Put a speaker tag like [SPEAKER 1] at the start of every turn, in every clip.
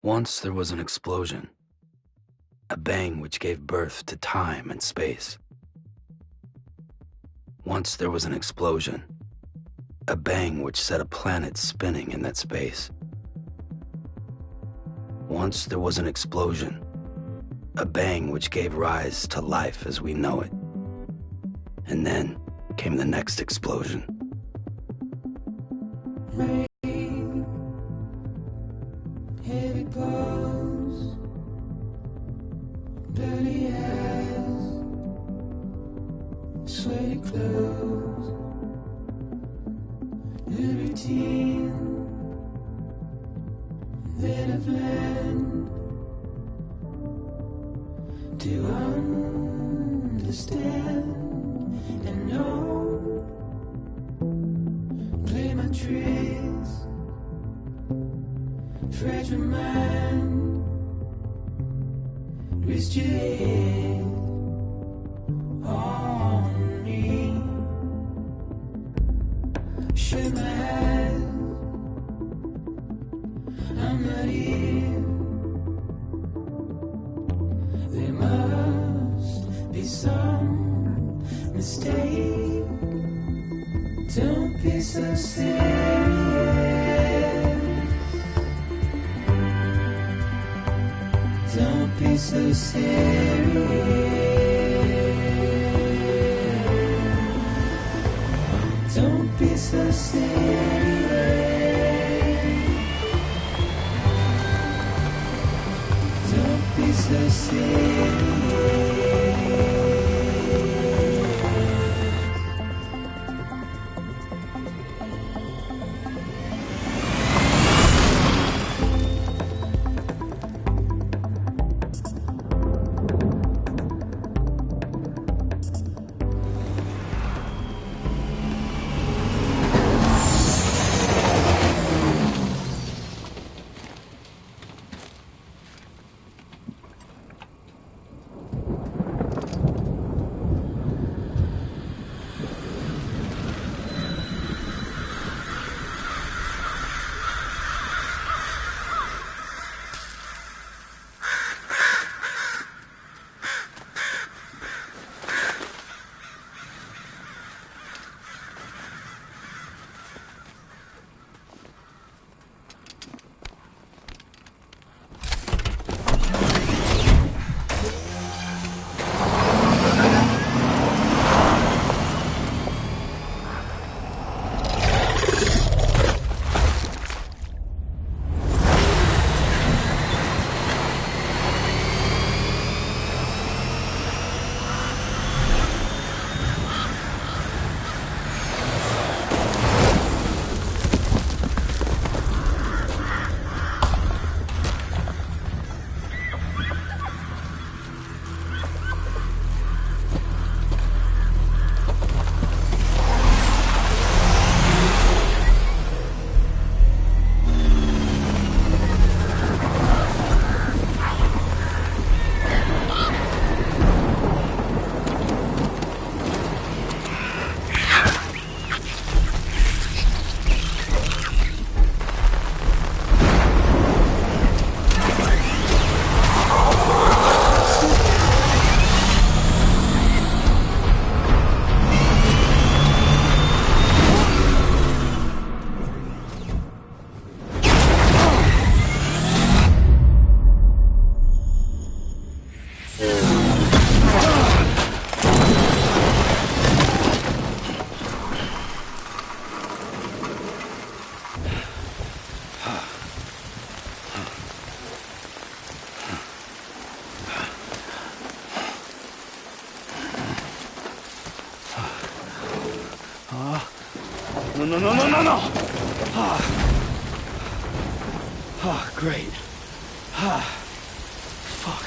[SPEAKER 1] Once there was an explosion, a bang which gave birth to time and space. Once there was an explosion, a bang which set a planet spinning in that space. Once there was an explosion, a bang which gave rise to life as we know it. And then came the next explosion.
[SPEAKER 2] Rain, heavy blows, dirty eyes, sweaty clothes, the routine that I've learned to understand and know. Play my tricks, fragile mind, rest your head on me. Shut my eyes, I'm not here. There must be some mistake. Don't be so serious. Don't be so serious. Don't be so serious. Don't be so serious.
[SPEAKER 1] No. Great. Fuck.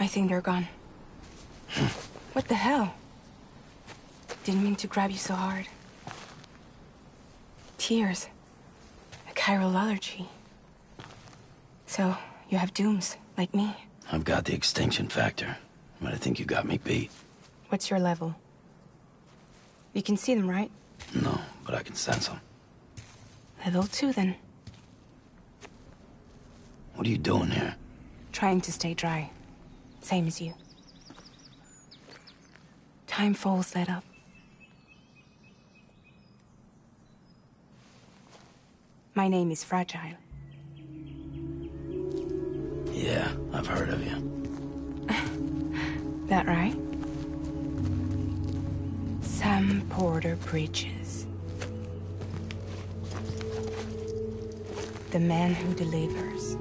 [SPEAKER 3] I think they're gone. What the hell? Didn't mean to grab you so hard. Tears. A chiral allergy. So, you have dooms, like me.
[SPEAKER 1] I've got the extinction factor, but I think you got me beat.
[SPEAKER 3] What's your level? You can see them, right?
[SPEAKER 1] No, but I can sense them.
[SPEAKER 3] Level 2, then.
[SPEAKER 1] What are you doing here?
[SPEAKER 3] Trying to stay dry. Same as you. Time falls let up. My name is Fragile.
[SPEAKER 1] Yeah, I've heard of you.
[SPEAKER 3] That right? Sam Porter Bridges. The man who delivers.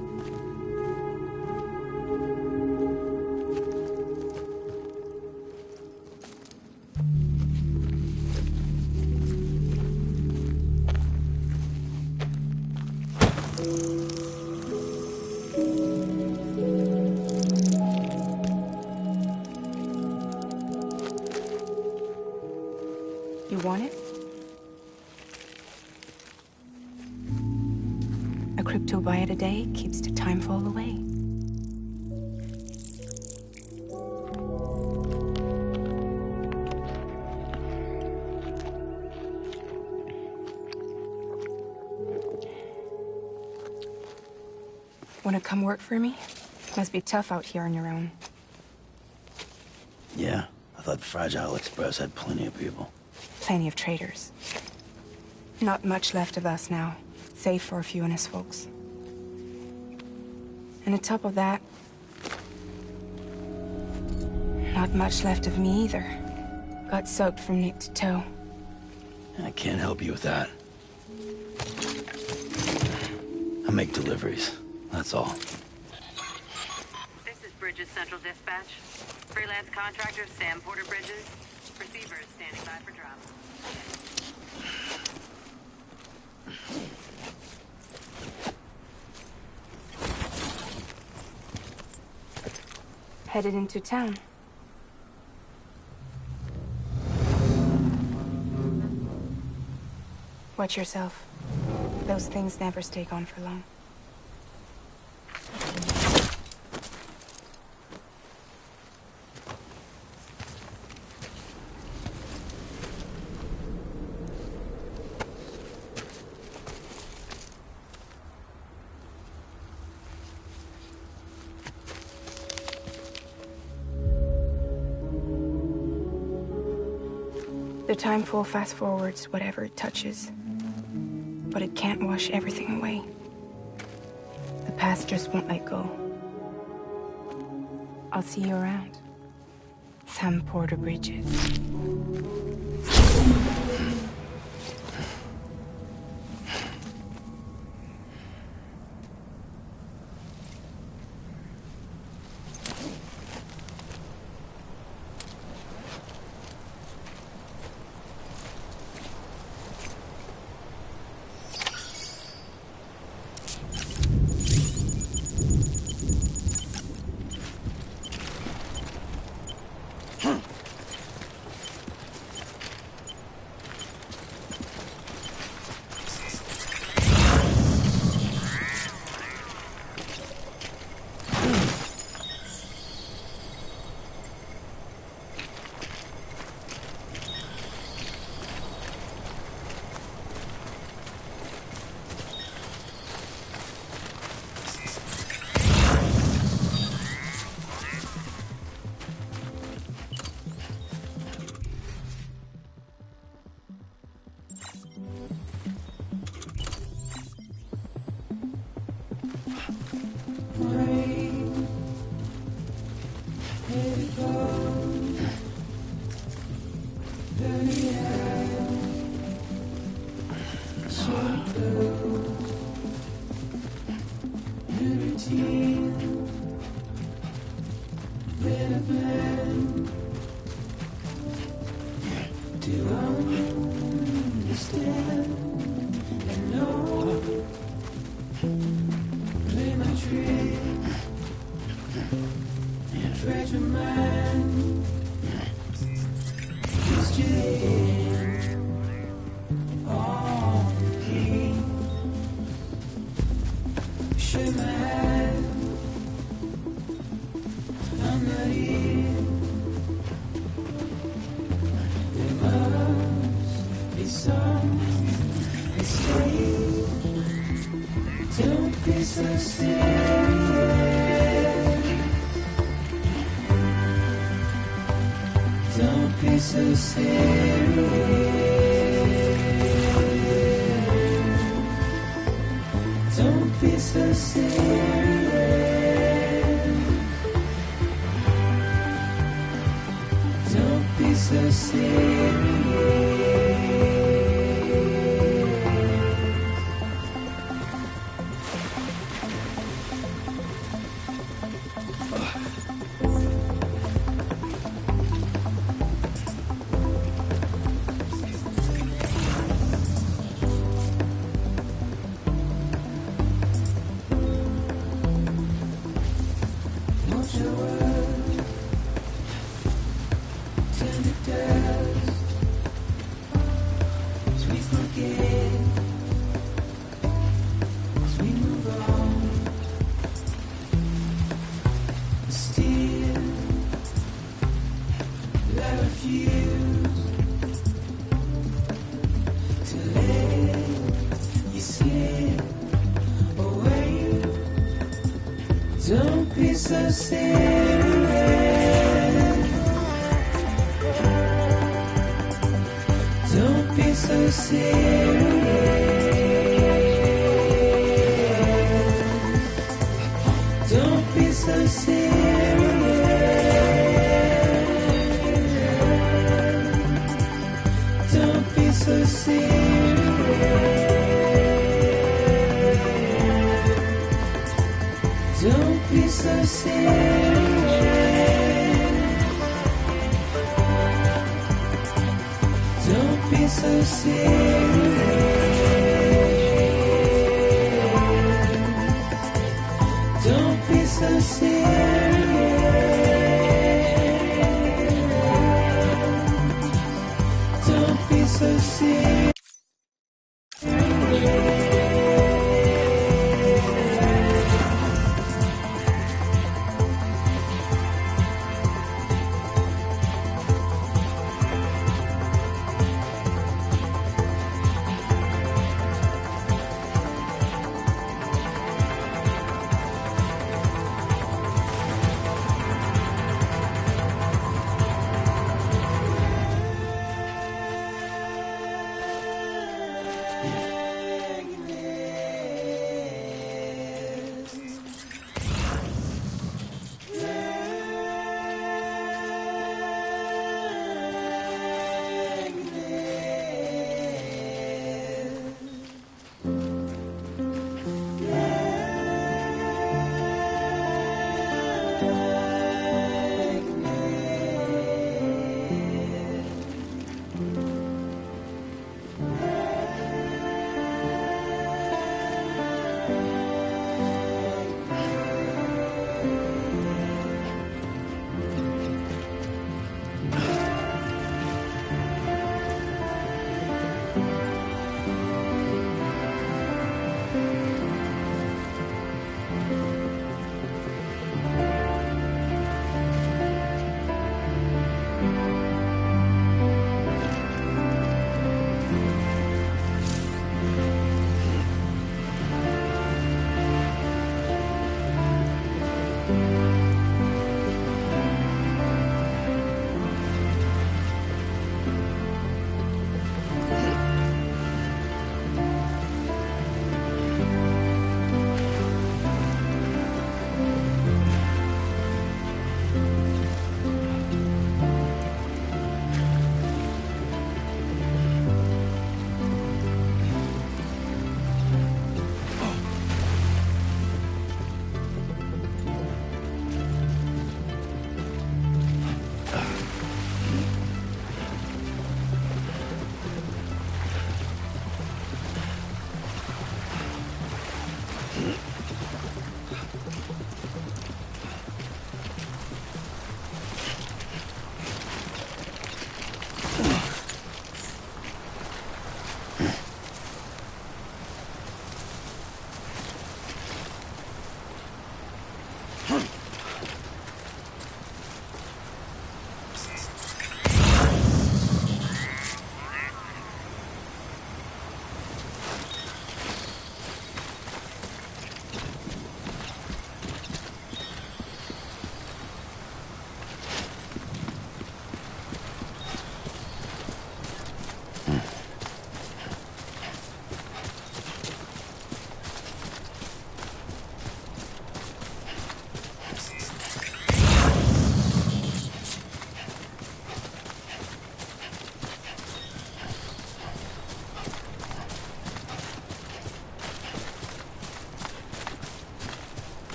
[SPEAKER 3] You want it? A crypto byte a day keeps the time fall away. Wanna come work for me? Must be tough out here on your own.
[SPEAKER 1] Yeah, I thought Fragile Express had plenty of people.
[SPEAKER 3] Plenty of traitors. Not much left of us now, save for a few honest folks. And on top of that, not much left of me either. Got soaked from neck to toe.
[SPEAKER 1] I can't help you with that. I make deliveries, that's all.
[SPEAKER 4] This is Bridges Central Dispatch. Freelance contractor Sam Porter Bridges. Receiver is standing by for drop.
[SPEAKER 3] Headed into town. Watch yourself. Those things never stay gone for long. The timefall fast forwards whatever it touches, but it can't wash everything away. The past just won't let go. I'll see you around. Sam Porter Bridges.
[SPEAKER 2] fragile mind. Used your head on me. Shut my eyes. I'm not here. There must be some mistake. Don't be so serious. Don't be so serious. Don't be so serious. Don't be so serious. Won't your words turn to dust as we forget, as we move on? Still, I refuse to let you slip away. Don't be so serious. Don't be so serious. Don't be so serious. Don't be so serious. Don't be so serious. Don't be so serious. Don't be so serious. Don't be so serious.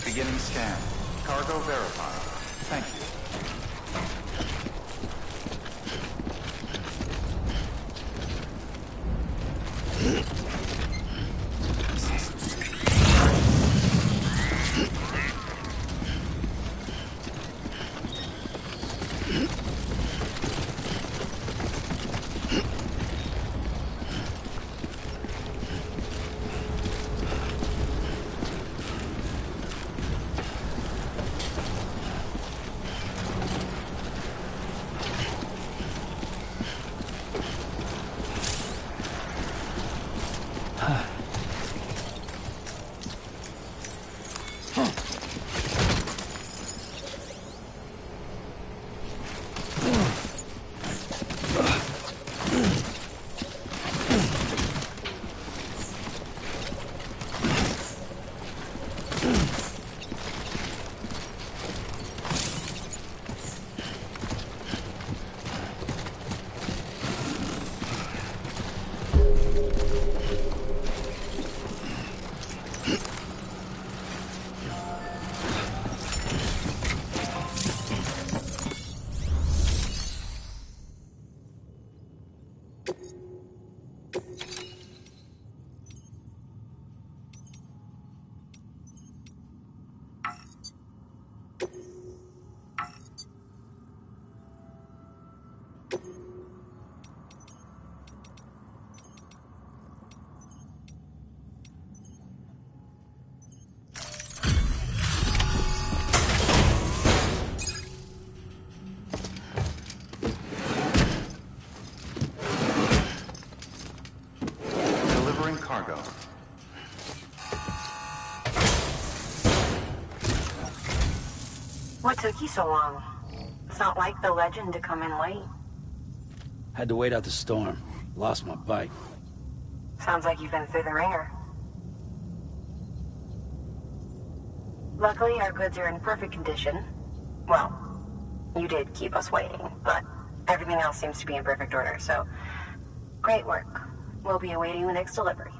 [SPEAKER 5] Beginning scan. Cargo verified. Thank you. Cargo.
[SPEAKER 4] What took you so long? It's not like the legend to come in late.
[SPEAKER 1] Had to wait out the storm. Lost my bike.
[SPEAKER 4] Sounds like you've been through the ringer. Luckily, our goods are in perfect condition. Well, you did keep us waiting, but everything else seems to be in perfect order, so great work. We'll be awaiting the next delivery.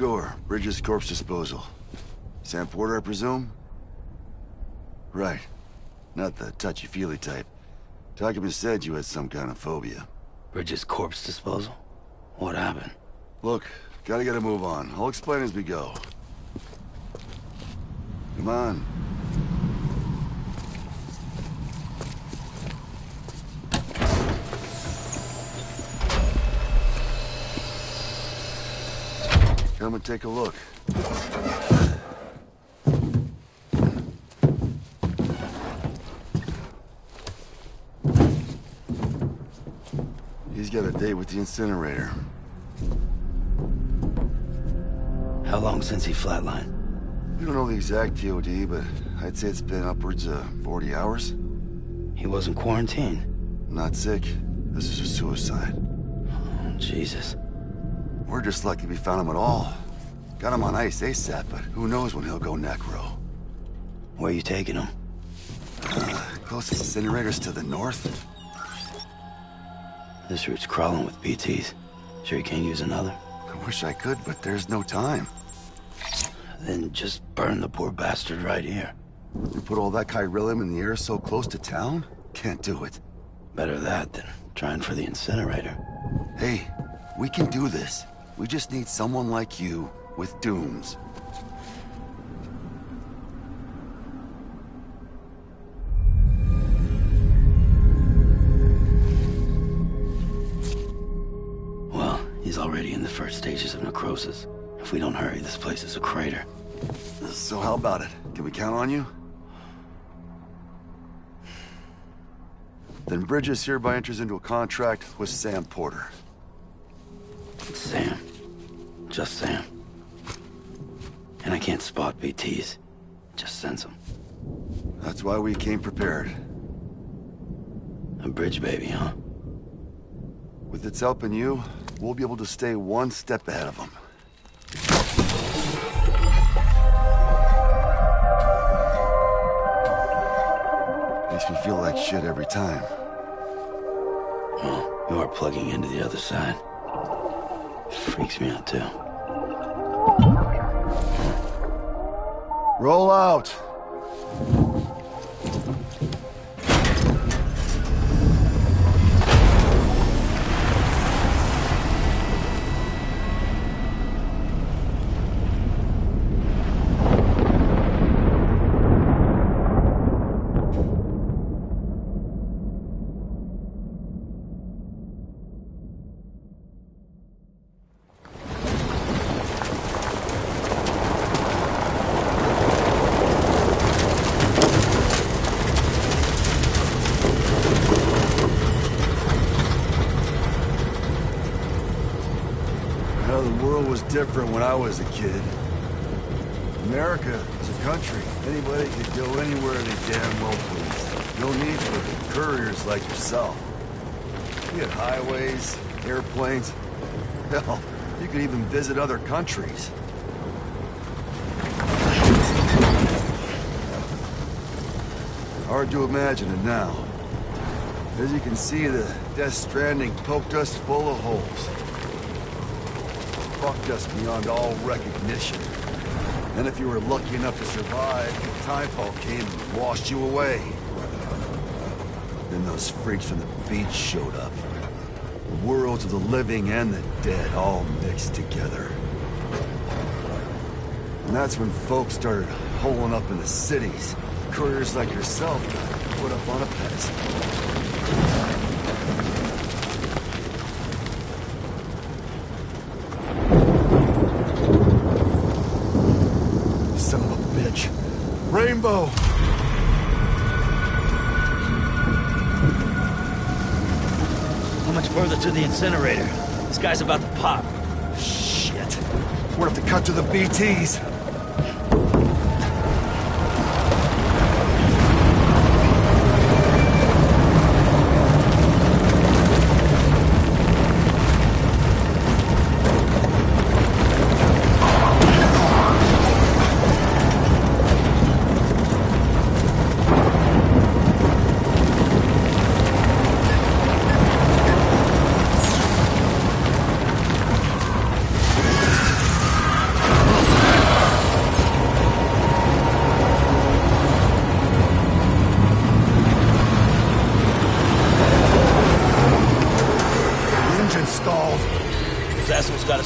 [SPEAKER 6] Cargo or Bridges corpse disposal? Sam Porter, I presume? Right. Not the touchy-feely type. Documents said you had some kind of phobia.
[SPEAKER 1] Bridges corpse disposal? What happened?
[SPEAKER 6] Look, gotta get a move on. I'll explain as we go. Come on. Come and take a look. He's got a date with the incinerator.
[SPEAKER 1] How long since he flatlined?
[SPEAKER 6] We don't know the exact TOD, but I'd say it's been upwards of 40 hours.
[SPEAKER 1] He wasn't quarantined.
[SPEAKER 6] Not sick. This is a suicide.
[SPEAKER 1] Oh, Jesus.
[SPEAKER 6] We're just lucky we found him at all. Got him on ice ASAP, but who knows when he'll go necro.
[SPEAKER 1] Where you taking him?
[SPEAKER 6] Closest incinerator's to the north.
[SPEAKER 1] This route's crawling with BTs. Sure you can't use another?
[SPEAKER 6] I wish I could, but there's no time.
[SPEAKER 1] Then just burn the poor bastard right here.
[SPEAKER 6] We put all that chiralium in the air so close to town? Can't do it.
[SPEAKER 1] Better that than trying for the incinerator.
[SPEAKER 6] Hey, we can do this. We just need someone like you with dooms.
[SPEAKER 1] Well, he's already in the first stages of necrosis. If we don't hurry, this place is a crater.
[SPEAKER 6] So how about it? Can we count on you? Then Bridges hereby enters into a contract with Sam Porter.
[SPEAKER 1] Sam. Just Sam. And I can't spot BTs. Just sense them.
[SPEAKER 6] That's why we came prepared.
[SPEAKER 1] A bridge baby, huh?
[SPEAKER 6] With its help and you, we'll be able to stay one step ahead of them. Makes me feel like shit every time.
[SPEAKER 1] Well, you are plugging into the other side. Freaks me out, too.
[SPEAKER 6] Roll out! The world was different when I was a kid. America is a country. Anybody could go anywhere they damn well please. No need for couriers like yourself. We had highways, airplanes. Hell, you could even visit other countries. Hard to imagine it now. As you can see, the Death Stranding poked us full of holes. Fucked us beyond all recognition. And if you were lucky enough to survive, the timefall came and washed you away. Then those freaks from the beach showed up. The worlds of the living and the dead all mixed together. And that's when folks started holing up in the cities. Couriers like yourself got put up on a pedestal. Rainbow!
[SPEAKER 7] How much further to the incinerator? This guy's about to pop.
[SPEAKER 6] Shit. We'll have to cut to the BTs.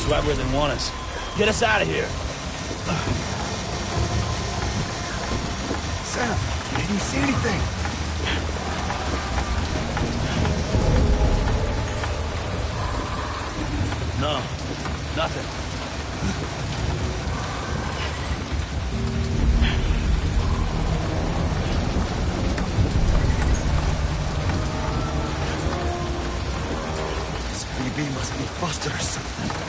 [SPEAKER 7] us right where they want us. Get us out of here.
[SPEAKER 6] Sam, did you see anything?
[SPEAKER 7] No, nothing.
[SPEAKER 6] This BB must be busted or something.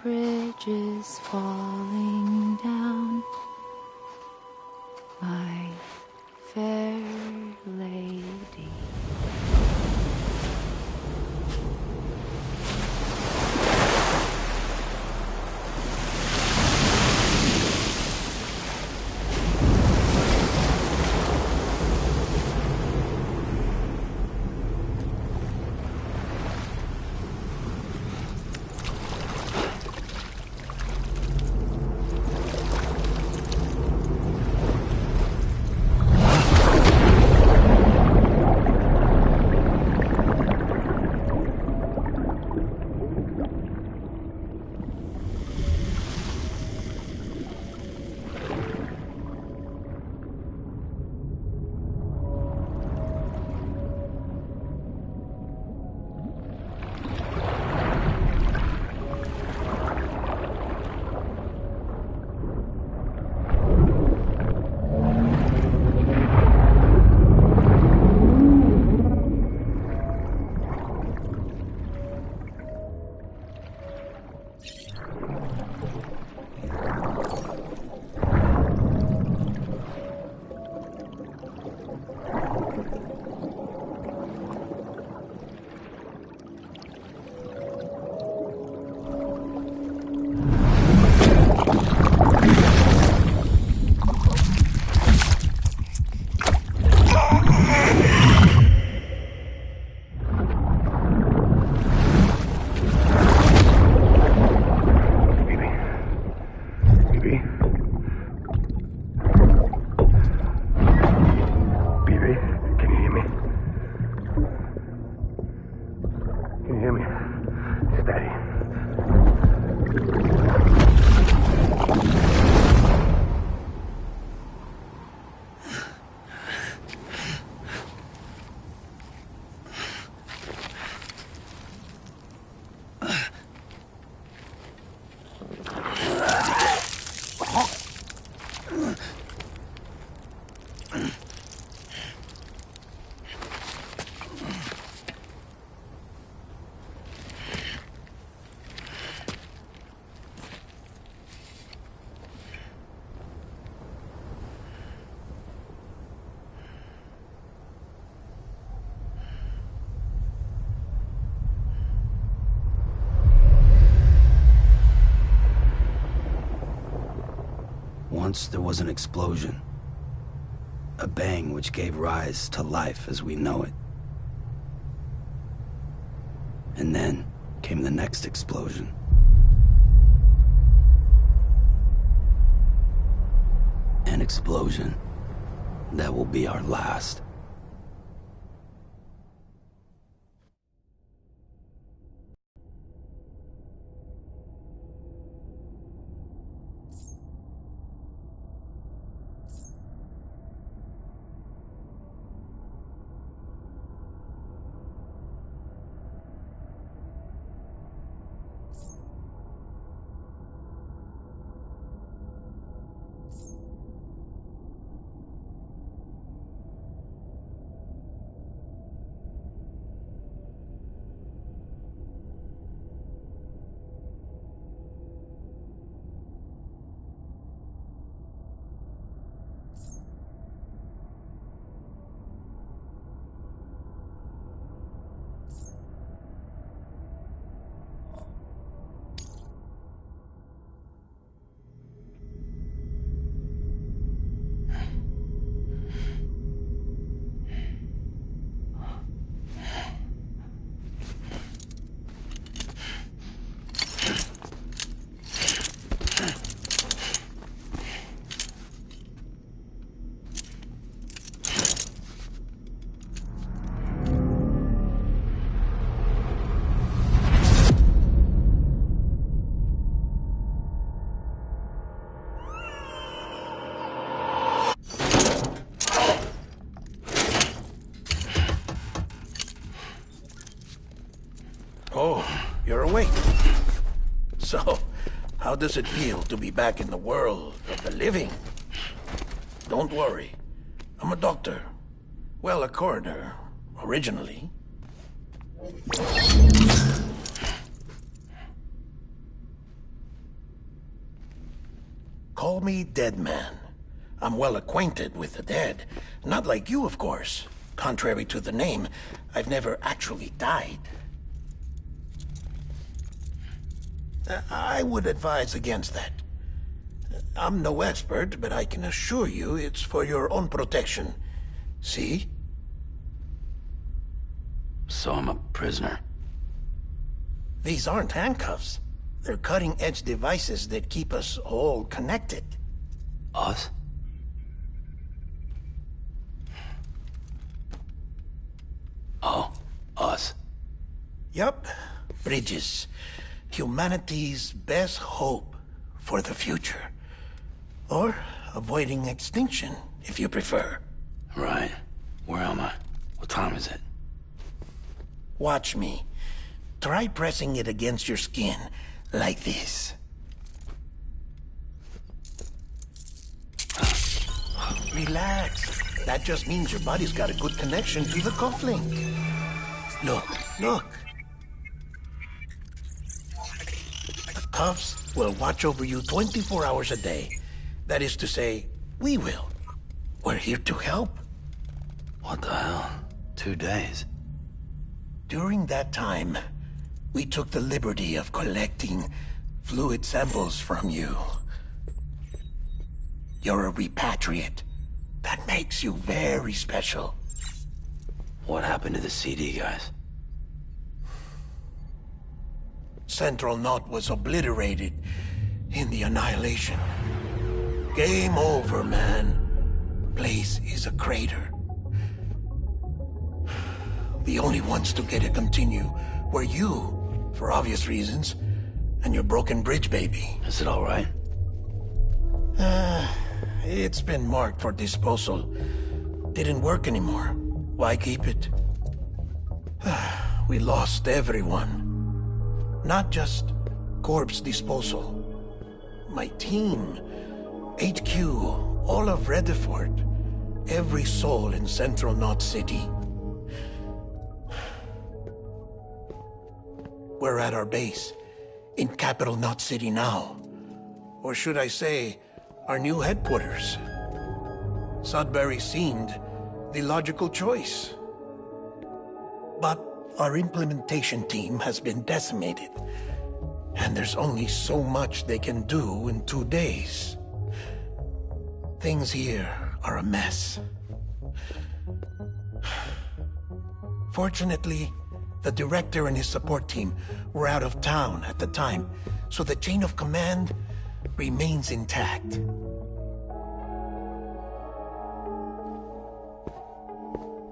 [SPEAKER 8] bridges falling down, my fair lady.
[SPEAKER 1] Once there was an explosion. A bang which gave rise to life as we know it. And then came the next explosion. An explosion that will be our last.
[SPEAKER 9] Oh, you're awake. So, how does it feel to be back in the world of the living? Don't worry. I'm a doctor. Well, a coroner, originally. Call me Dead Man. I'm well acquainted with the dead. Not like you, of course. Contrary to the name, I've never actually died. I would advise against that. I'm no expert, but I can assure you it's for your own protection. See?
[SPEAKER 1] So I'm a prisoner.
[SPEAKER 9] These aren't handcuffs. They're cutting-edge devices that keep us all connected.
[SPEAKER 1] Us? Oh, us.
[SPEAKER 9] Yup. Bridges. Humanity's best hope for the future. Or avoiding extinction, if you prefer.
[SPEAKER 1] Right. Where am I? What time is it?
[SPEAKER 9] Watch me. Try pressing it against your skin, like this. Relax. That just means your body's got a good connection to the cufflink. Look. The cuffs will watch over you 24 hours a day. That is to say, we will. We're here to help.
[SPEAKER 1] What the hell? 2 days?
[SPEAKER 9] During that time, we took the liberty of collecting fluid samples from you. You're a repatriate. That makes you very special.
[SPEAKER 1] What happened to the CD guys?
[SPEAKER 9] Central Knot was obliterated in the Annihilation. Game over, man. Place is a crater. The only ones to get to continue were you, for obvious reasons, and your broken bridge baby.
[SPEAKER 1] Is it all right?
[SPEAKER 9] It's been marked for disposal. Didn't work anymore. Why keep it? We lost everyone. Not just corpse disposal. My team, HQ, all of Redefort, every soul in Central Knot City. We're at our base, in Capital Knot City now. Or should I say, our new headquarters. Sudbury seemed the logical choice. But our implementation team has been decimated, and there's only so much they can do in 2 days. Things here are a mess. Fortunately, the director and his support team were out of town at the time, so the chain of command remains intact.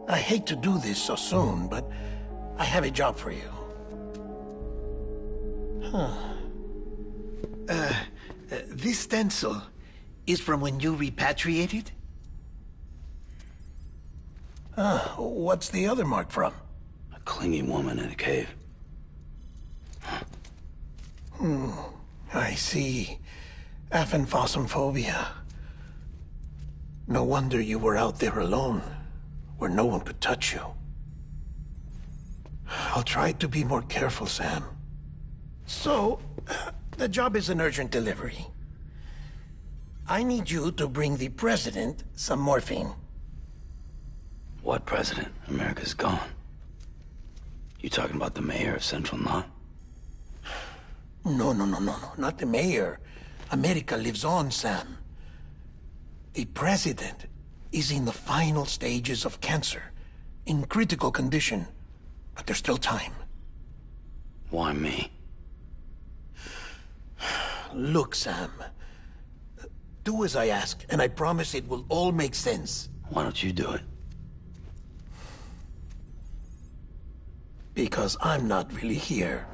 [SPEAKER 9] I hate to do this so soon, but I have a job for you. This stencil is from when you repatriated? What's the other mark from?
[SPEAKER 1] A clingy woman in a cave.
[SPEAKER 9] I see. Aphenphosmphobia. No wonder you were out there alone, where no one could touch you. I'll try to be more careful, Sam. So, the job is an urgent delivery. I need you to bring the president some morphine.
[SPEAKER 1] What president? America's gone. You talking about the mayor of Central Knot?
[SPEAKER 9] No, not the mayor. America lives on, Sam. The president is in the final stages of cancer, in critical condition, but there's still time.
[SPEAKER 1] Why me?
[SPEAKER 9] Look, Sam. Do as I ask, and I promise it will all make sense.
[SPEAKER 1] Why don't you do it?
[SPEAKER 9] Because I'm not really here.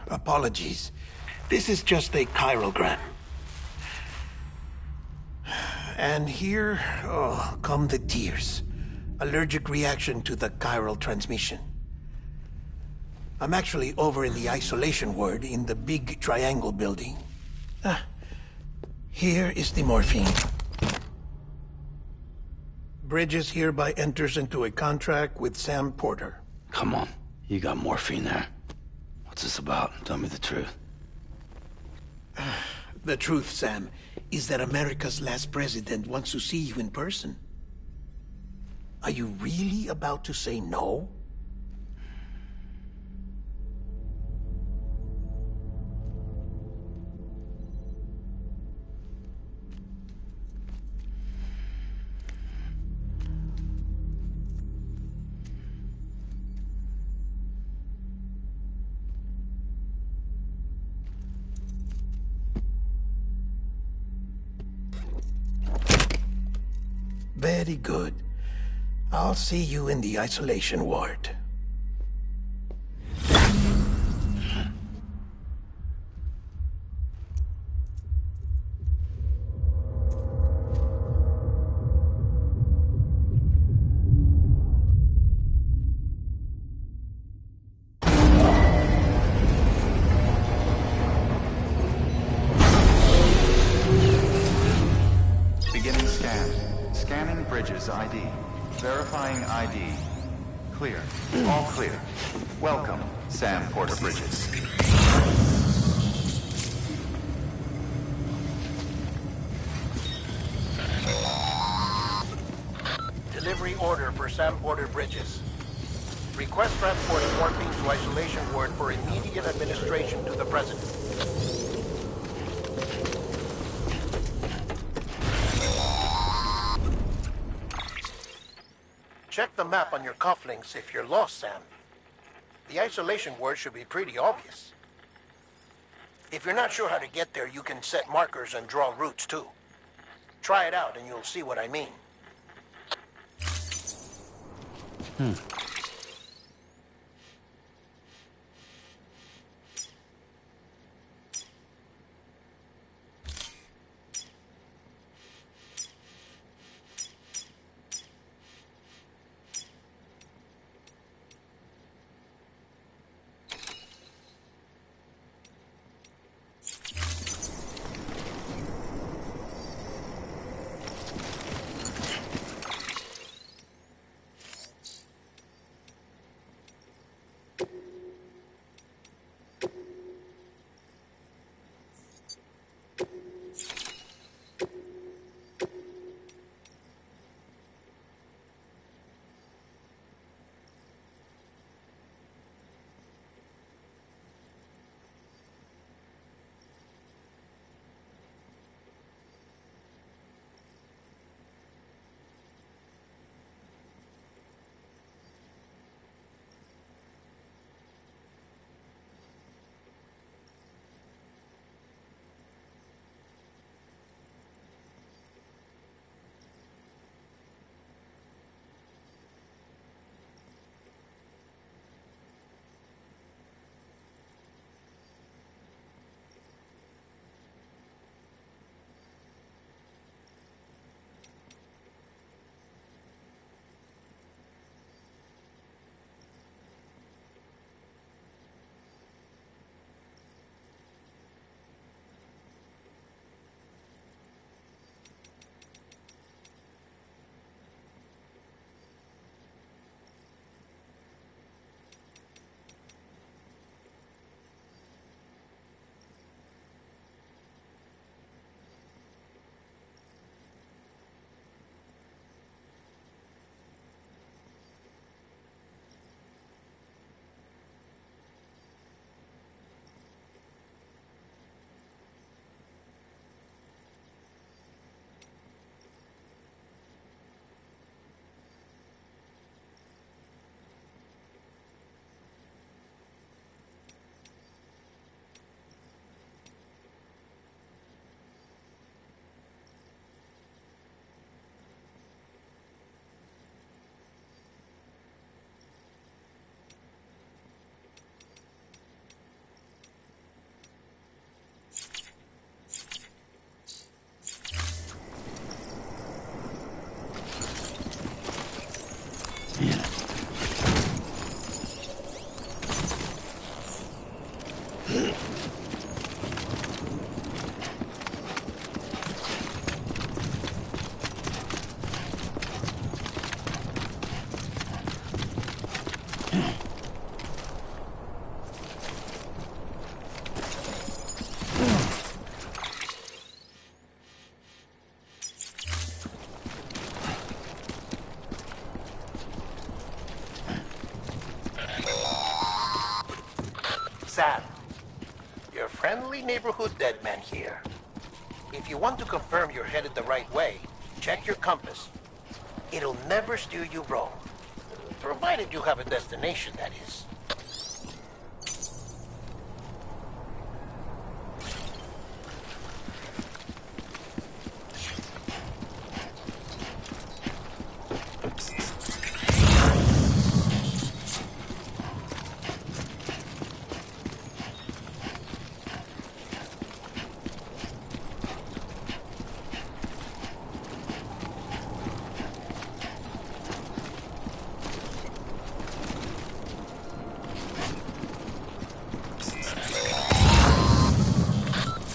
[SPEAKER 9] Apologies. This is just a chirogram. And here, come the tears. Allergic reaction to the chiral transmission. I'm actually over in the isolation ward in the big triangle building. Here is the morphine. Bridges hereby enters into a contract with Sam Porter.
[SPEAKER 1] Come on. You got morphine there. What's this about? Tell me the truth.
[SPEAKER 9] The truth, Sam, is that America's last president wants to see you in person. Are you really about to say no? Very good. I'll see you in the isolation ward.
[SPEAKER 5] Beginning scan. Scanning Bridges ID. Verifying ID. Clear. All clear. Welcome, Sam Porter Bridges.
[SPEAKER 9] Delivery order for Sam Porter Bridges. Request transport of morphine to isolation ward for immediate administration to the president. Check the map on your cufflinks if you're lost, Sam. The isolation word should be pretty obvious. If you're not sure how to get there, you can set markers and draw routes too. Try it out and you'll see what I mean. Sam, your friendly neighborhood dead man here. If you want to confirm you're headed the right way, check your compass. It'll never steer you wrong. Provided you have a destination, that is.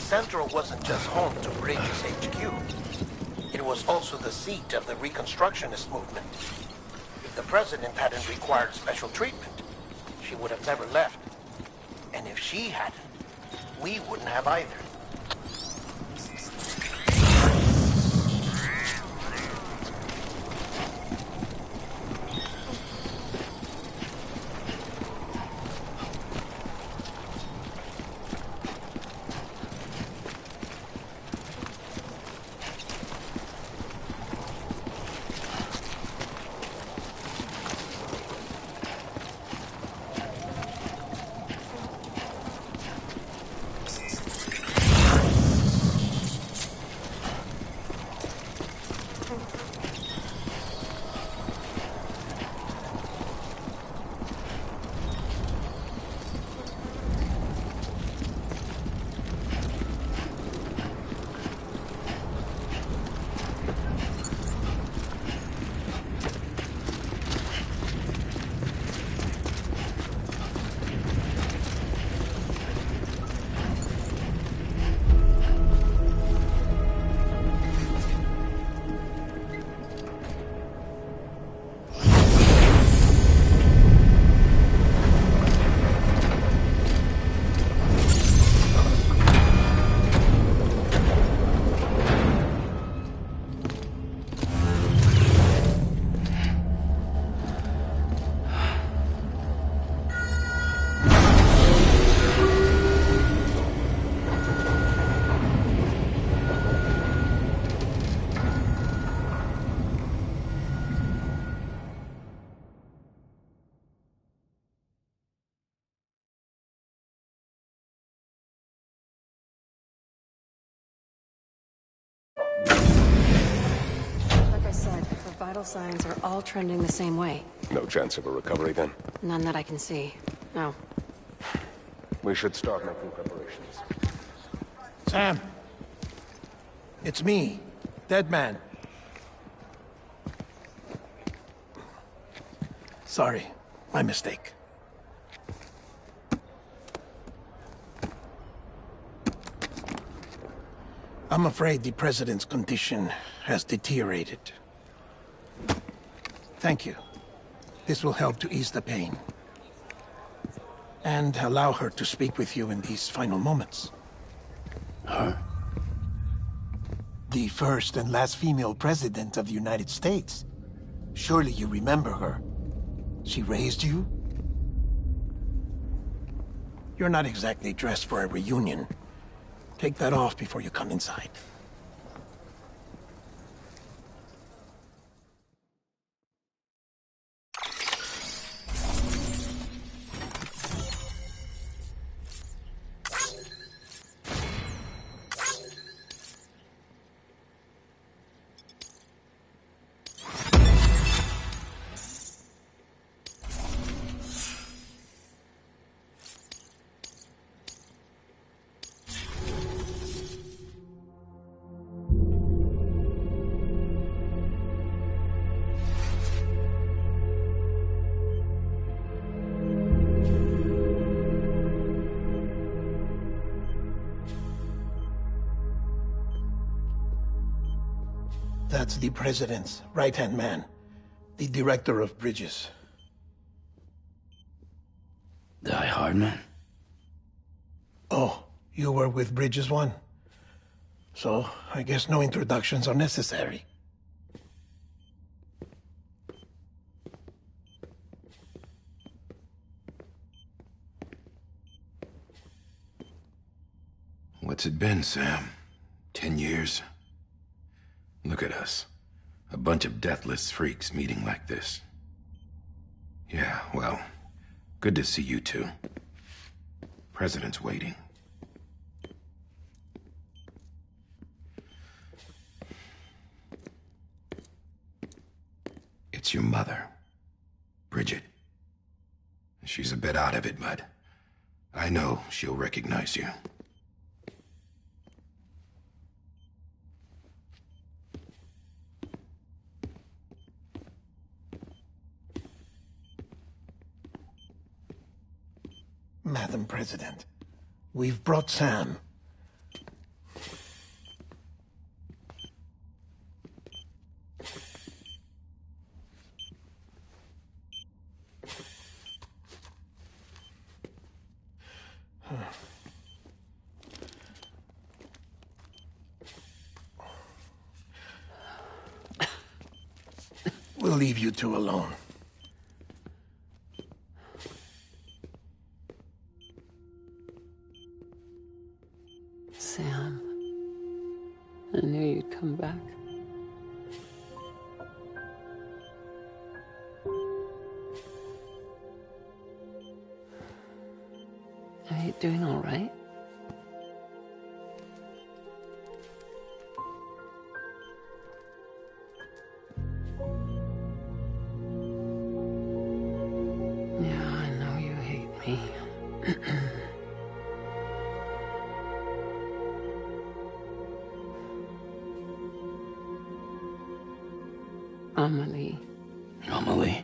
[SPEAKER 9] Central wasn't just home to Bridges HQ. It was also the seat of the Reconstructionist movement. If the president hadn't required special treatment, she would have never left. And if she hadn't, we wouldn't have either.
[SPEAKER 10] Vital signs are all trending the same way.
[SPEAKER 11] No chance of a recovery then?
[SPEAKER 10] None that I can see. No.
[SPEAKER 11] We should start making preparations.
[SPEAKER 9] Sam! It's me, Dead Man. Sorry, my mistake. I'm afraid the president's condition has deteriorated. Thank you. This will help to ease the pain. And allow her to speak with you in these final moments.
[SPEAKER 1] Her?
[SPEAKER 9] The first and last female president of the United States. Surely you remember her. She raised you? You're not exactly dressed for a reunion. Take that off before you come inside. That's the president's right-hand man, the director of bridges.
[SPEAKER 1] Die Hard man?
[SPEAKER 9] Oh, you were with Bridges 1? So, I guess no introductions are necessary.
[SPEAKER 12] What's it been, Sam? 10 years? Look at us. A bunch of deathless freaks meeting like this. Yeah, well, good to see you two. President's waiting. It's your mother, Bridget. She's a bit out of it, but I know she'll recognize you.
[SPEAKER 9] Madam President, we've brought Sam. We'll leave you two alone.
[SPEAKER 10] Sam, I knew you'd come back. Are you doing all right? Yeah, I know you hate me. Amelie.
[SPEAKER 1] Amelie?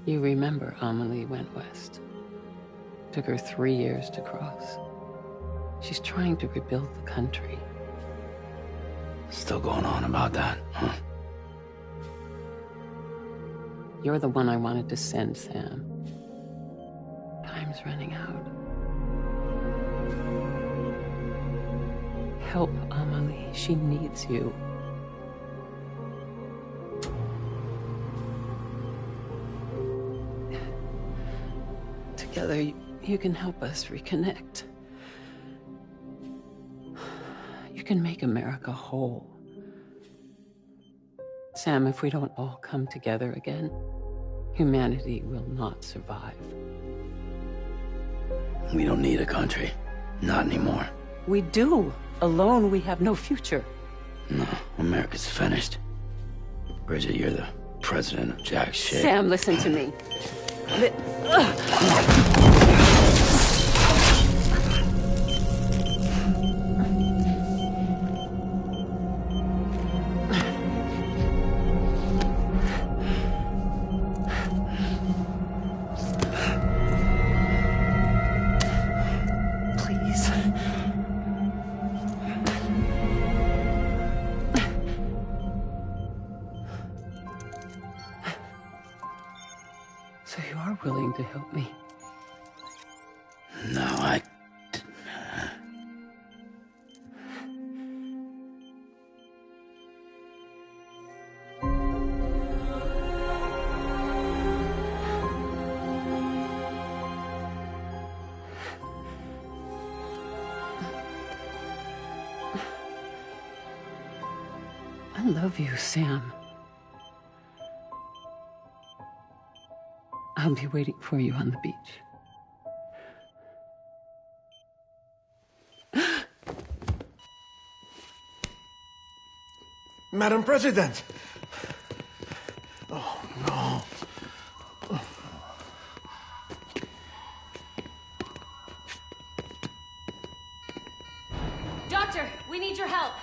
[SPEAKER 10] You remember Amelie went west. Took her 3 years to cross. She's trying to rebuild the country.
[SPEAKER 1] Still going on about that, huh?
[SPEAKER 10] You're the one I wanted to send, Sam. Time's running out. Help Amelie. She needs you. Together, you can help us reconnect. You can make America whole. Sam, if we don't all come together again, humanity will not survive.
[SPEAKER 1] We don't need a country. Not anymore.
[SPEAKER 10] We do. Alone, we have no future.
[SPEAKER 1] No, America's finished. Bridget, you're the president of jack shit.
[SPEAKER 10] Sam, listen to me. Please. So you are willing to help me?
[SPEAKER 1] No, I...
[SPEAKER 10] I love you, Sam. I'll be waiting for you on the beach.
[SPEAKER 9] Madam President! Oh, no.
[SPEAKER 13] Doctor, we need your help.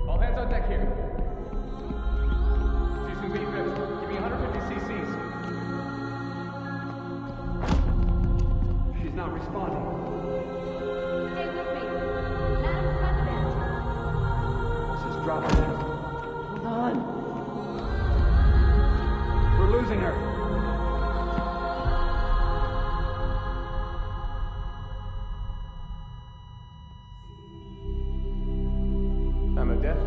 [SPEAKER 14] All hands on deck here. She's gonna be good. Give me 150 cc's. She's not responding.
[SPEAKER 13] Stay with me. Madam President.
[SPEAKER 14] This is dropping.
[SPEAKER 10] Hold on.
[SPEAKER 14] losing her. Time of death?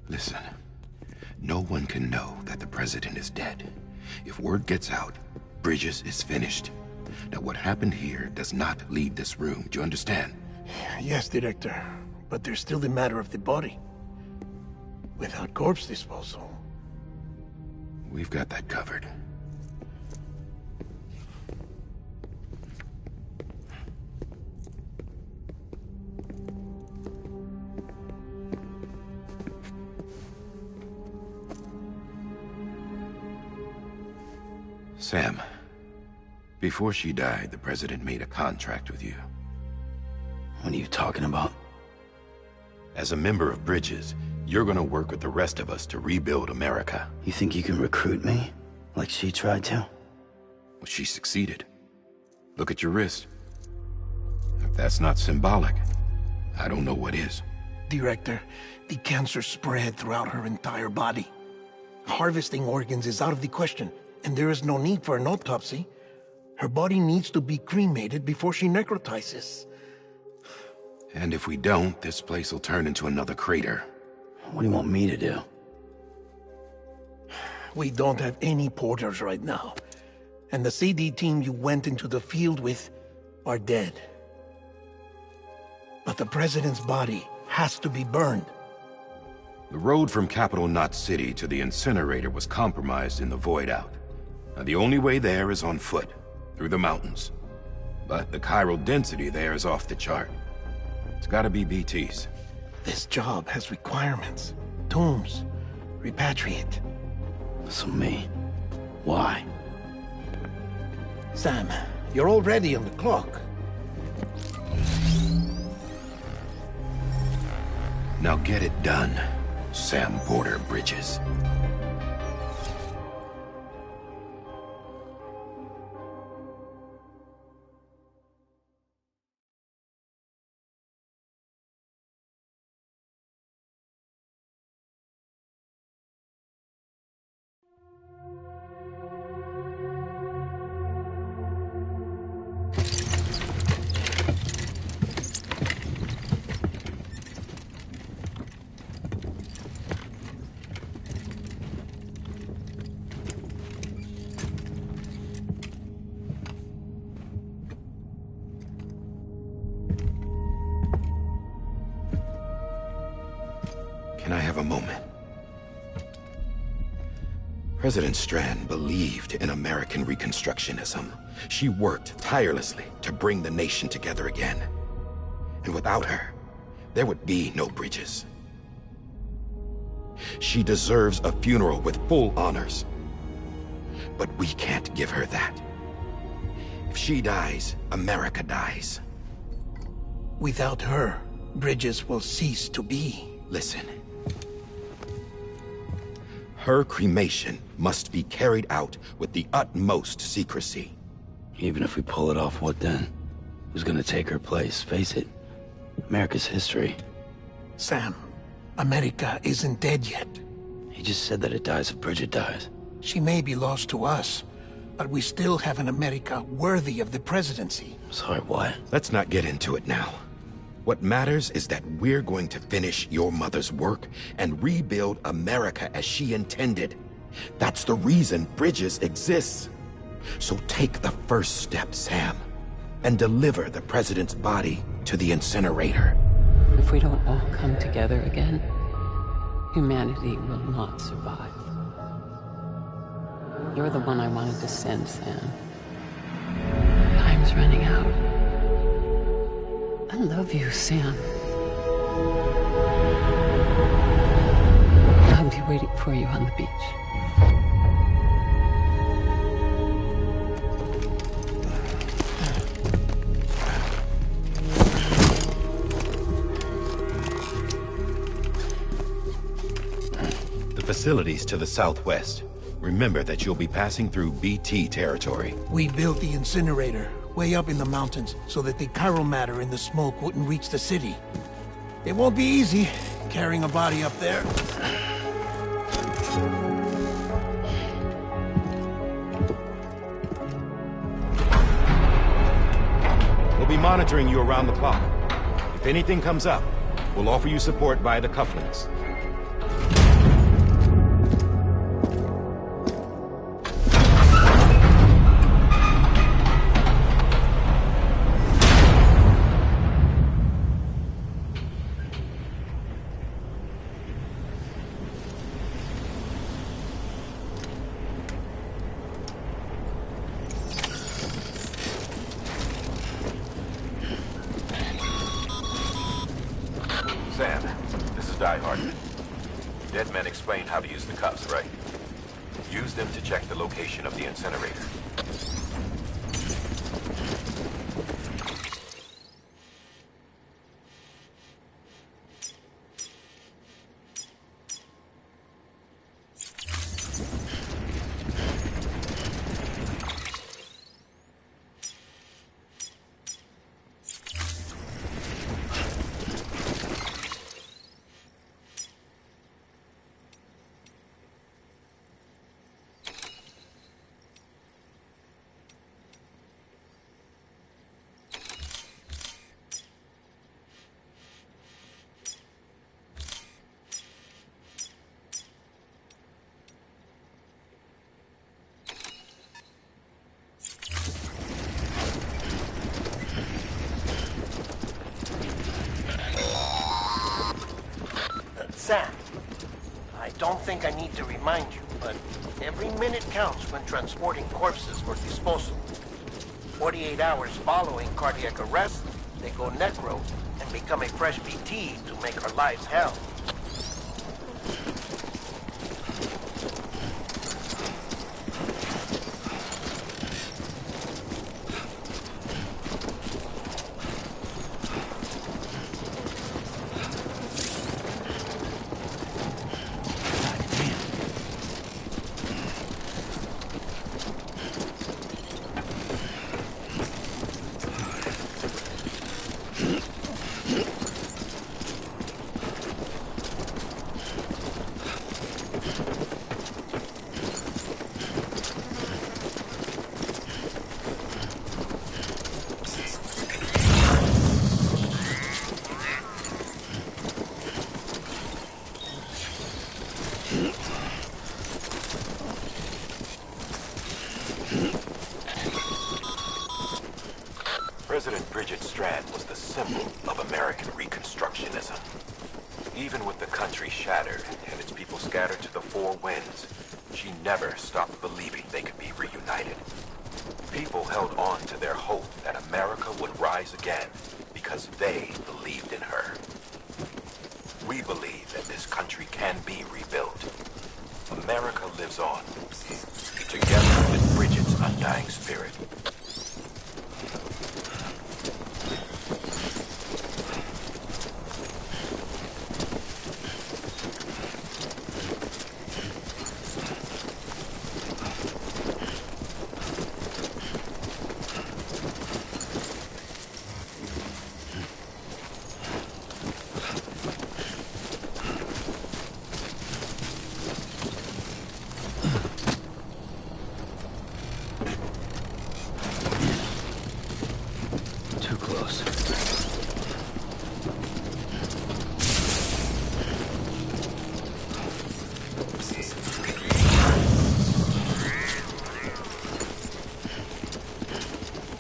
[SPEAKER 12] Listen, no one can know that the president is dead. If word gets out, Bridges is finished. Now, what happened here does not leave this room. Do you understand?
[SPEAKER 9] Yes, Director. But there's still the matter of the body. Without corpse disposal.
[SPEAKER 12] We've got that covered. Sam, before she died, the president made a contract with you.
[SPEAKER 1] What are you talking about?
[SPEAKER 12] As a member of Bridges, you're gonna work with the rest of us to rebuild America.
[SPEAKER 1] You think you can recruit me? Like she tried to?
[SPEAKER 12] Well, she succeeded. Look at your wrist. If that's not symbolic, I don't know what is.
[SPEAKER 9] Director, the cancer spread throughout her entire body. Harvesting organs is out of the question, and there is no need for an autopsy. Her body needs to be cremated before she necrotizes.
[SPEAKER 12] And if we don't, this place will turn into another crater.
[SPEAKER 1] What do you want me to do?
[SPEAKER 9] We don't have any porters right now. And the CD team you went into the field with are dead. But the president's body has to be burned.
[SPEAKER 12] The road from Capital Knot City to the incinerator was compromised in the void out. Now, the only way there is on foot, through the mountains. But the chiral density there is off the chart. It's gotta be BTs.
[SPEAKER 9] This job has requirements. Tombs. Repatriate.
[SPEAKER 1] So me? Why?
[SPEAKER 9] Sam, you're already on the clock.
[SPEAKER 12] Now get it done, Sam Porter Bridges. Can I have a moment? President Strand believed in American Reconstructionism. She worked tirelessly to bring the nation together again. And without her, there would be no Bridges. She deserves a funeral with full honors. But we can't give her that. If she dies, America dies.
[SPEAKER 9] Without her, Bridges will cease to be.
[SPEAKER 12] Listen. Her cremation must be carried out with the utmost secrecy.
[SPEAKER 1] Even if we pull it off, what then? Who's gonna take her place? Face it, America's history.
[SPEAKER 9] Sam, America isn't dead yet.
[SPEAKER 1] He just said that it dies if Bridget dies.
[SPEAKER 9] She may be lost to us, but we still have an America worthy of the presidency.
[SPEAKER 1] Sorry, what?
[SPEAKER 12] Let's not get into it now. What matters is that we're going to finish your mother's work and rebuild America as she intended. That's the reason Bridges exists. So take the first step, Sam, and deliver the president's body to the incinerator.
[SPEAKER 10] If we don't all come together again, humanity will not survive. You're the one I wanted to send, Sam. Time's running out. I love you, Sam. I'll be waiting for you on the beach.
[SPEAKER 12] The facilities to the southwest. Remember that you'll be passing through BT territory.
[SPEAKER 9] We built the incinerator way up in the mountains so that the chiral matter in the smoke wouldn't reach the city. It won't be easy carrying a body up there.
[SPEAKER 12] We'll be monitoring you around the clock. If anything comes up, we'll offer you support via the cufflinks.
[SPEAKER 15] Sam, this is Die Hard. Dead men explained how to use the cuffs, right? Use them to check the location of the incinerator.
[SPEAKER 9] Sam, I don't think I need to remind you, but every minute counts when transporting corpses for disposal. 48 hours following cardiac arrest, they go necro and become a fresh BT to make our lives hell.
[SPEAKER 15] President Bridget Strand was the symbol of American Reconstructionism. Even with the country shattered and its people scattered to the four winds, she never stopped believing they could be reunited. People held on to their hope that America would rise again because they believed in her. We believe that this country can be rebuilt. America lives on, together with Bridget's undying spirit.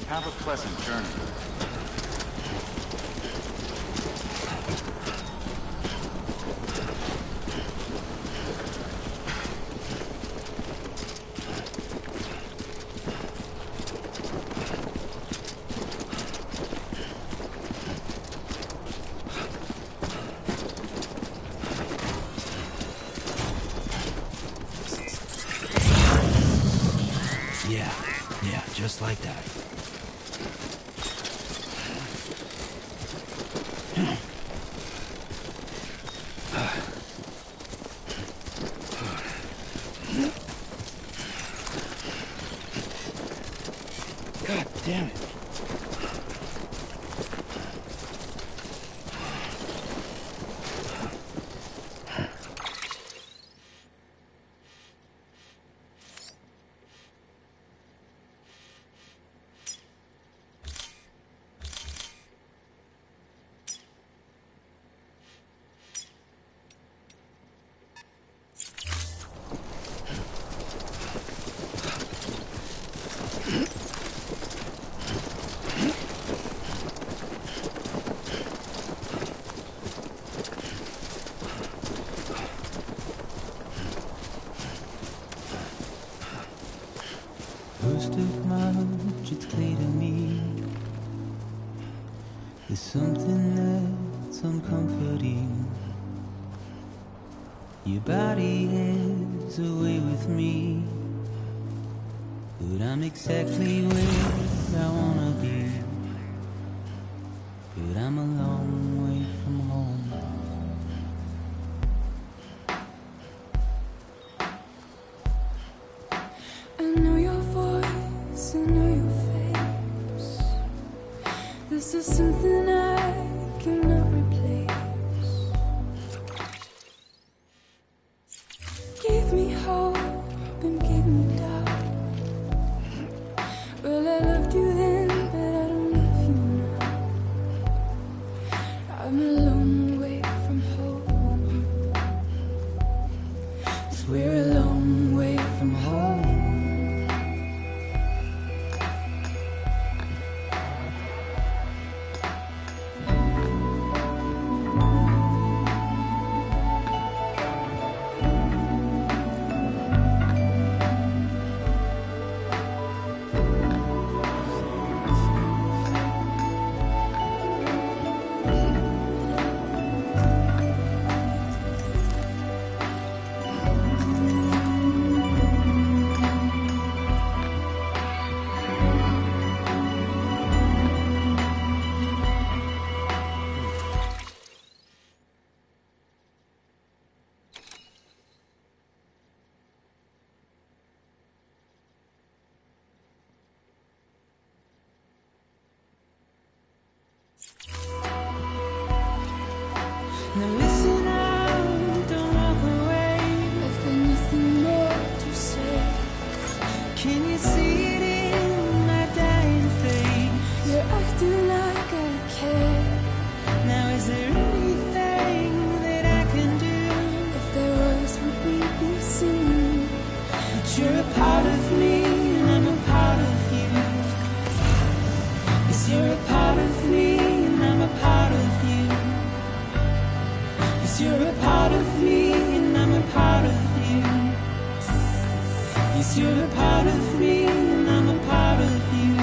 [SPEAKER 5] Have a pleasant journey.
[SPEAKER 16] just like that. God damn it.
[SPEAKER 2] First of March, it's clear to me there's something that's uncomforting. Your body is away with me, but I'm exactly where I wanna be. But I'm a long way from home.
[SPEAKER 8] I know your voice, I know your face. This is something I cannot replace. Give me hope and give me doubt. Well, I loved you then, but I don't love you now. I'm a long way from home. 'Cause we're a long way from home. Now listen out, don't walk away. I've got nothing more to say. Can you see it in my dying face? You're acting like I care. Now is there anything that I can do? If there was, would we be seen? But you're a part of me and I'm a part of you. Yes, you're a part of me and I'm a part of you. You're a part of me and I'm a part of you. Yes, you're a part of me and I'm a part of you.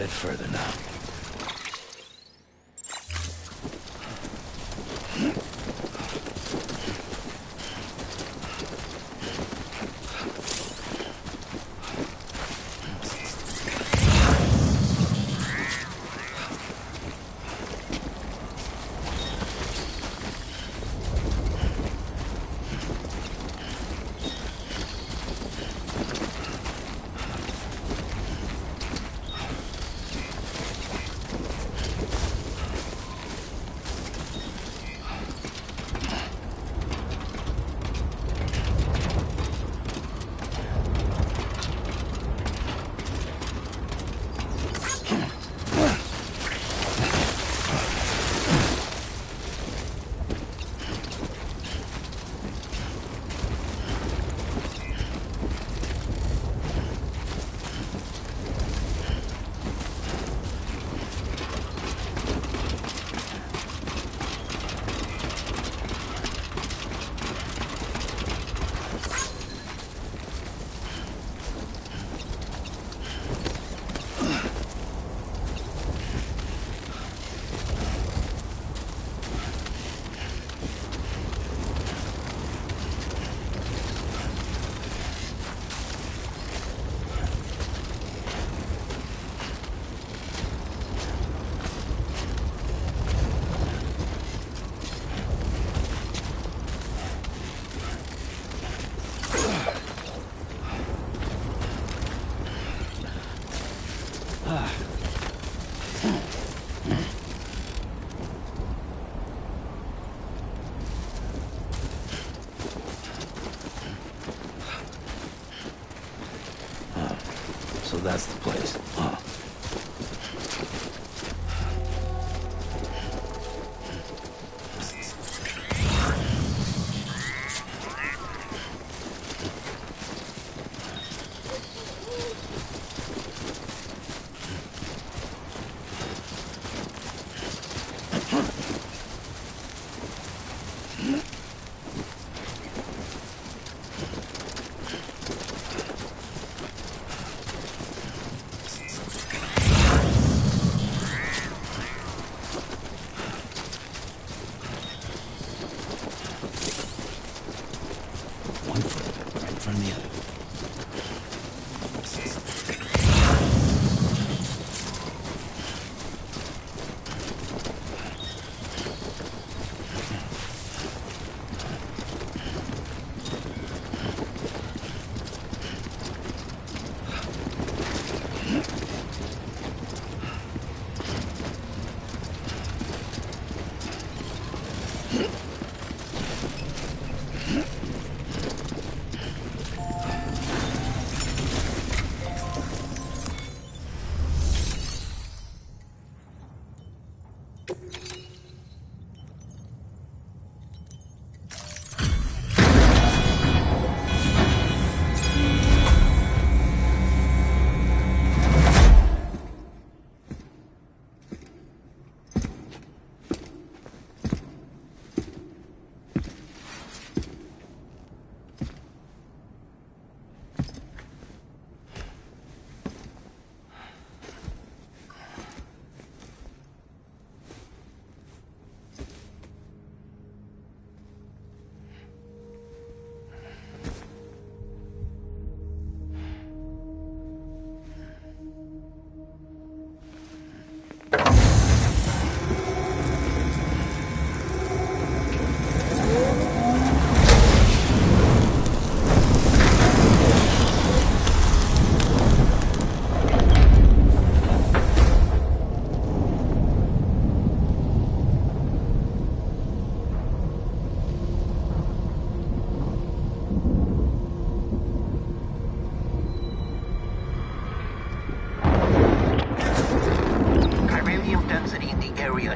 [SPEAKER 1] bit further now. So that's the place, huh?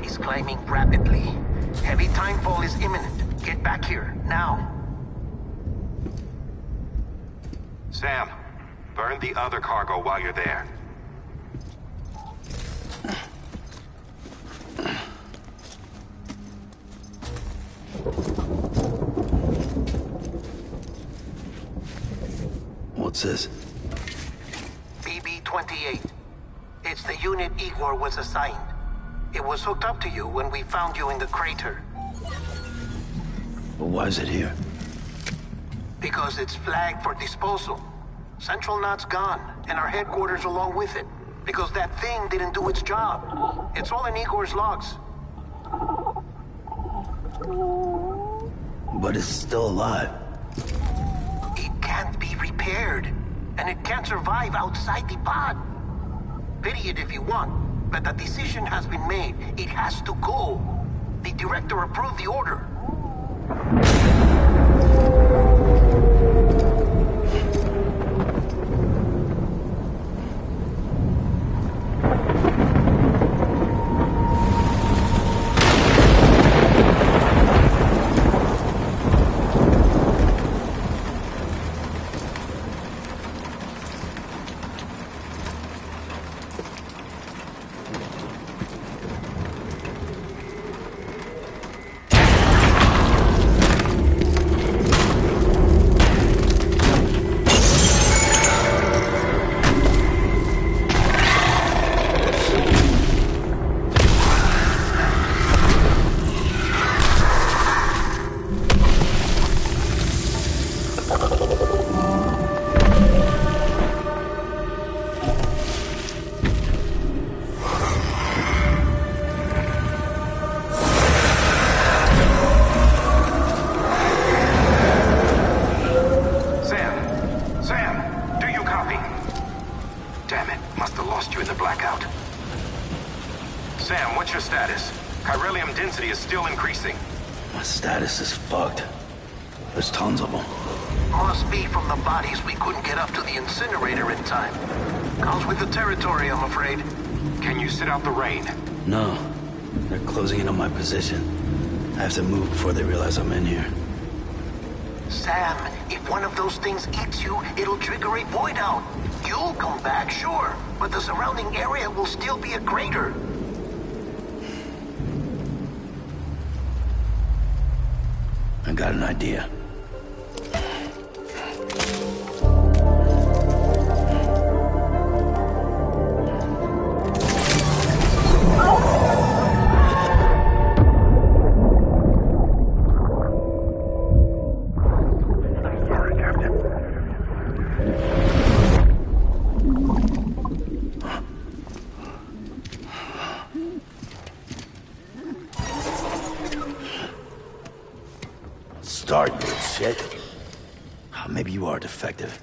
[SPEAKER 17] Is climbing rapidly. Heavy timefall is imminent. Get back here, now.
[SPEAKER 15] Sam, burn the other cargo while you're there.
[SPEAKER 1] What's this?
[SPEAKER 17] BB-28. It's the unit Igor was assigned. It was hooked up to you when we found you in the crater.
[SPEAKER 1] But why is it here?
[SPEAKER 17] Because it's flagged for disposal. Central Knot's gone, and our headquarters along with it. Because that thing didn't do its job. It's all in Igor's logs.
[SPEAKER 1] But it's still alive.
[SPEAKER 17] It can't be repaired, and it can't survive outside the pod. Pity it if you want, but the decision has been made. It has to go. The director approved the order.
[SPEAKER 1] My status is fucked. There's tons of them.
[SPEAKER 17] Must be from the bodies we couldn't get up to the incinerator in time. Comes with the territory, I'm afraid.
[SPEAKER 15] Can you sit out the rain?
[SPEAKER 1] No. They're closing in on my position. I have to move before they realize I'm in here.
[SPEAKER 17] Sam, if one of those things eats you, it'll trigger a void out. You'll come back, sure, but the surrounding area will still be a crater.
[SPEAKER 1] I got an idea. Start, you shit. Maybe you are defective.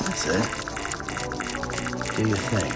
[SPEAKER 1] That's it. Do your thing.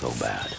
[SPEAKER 1] so bad.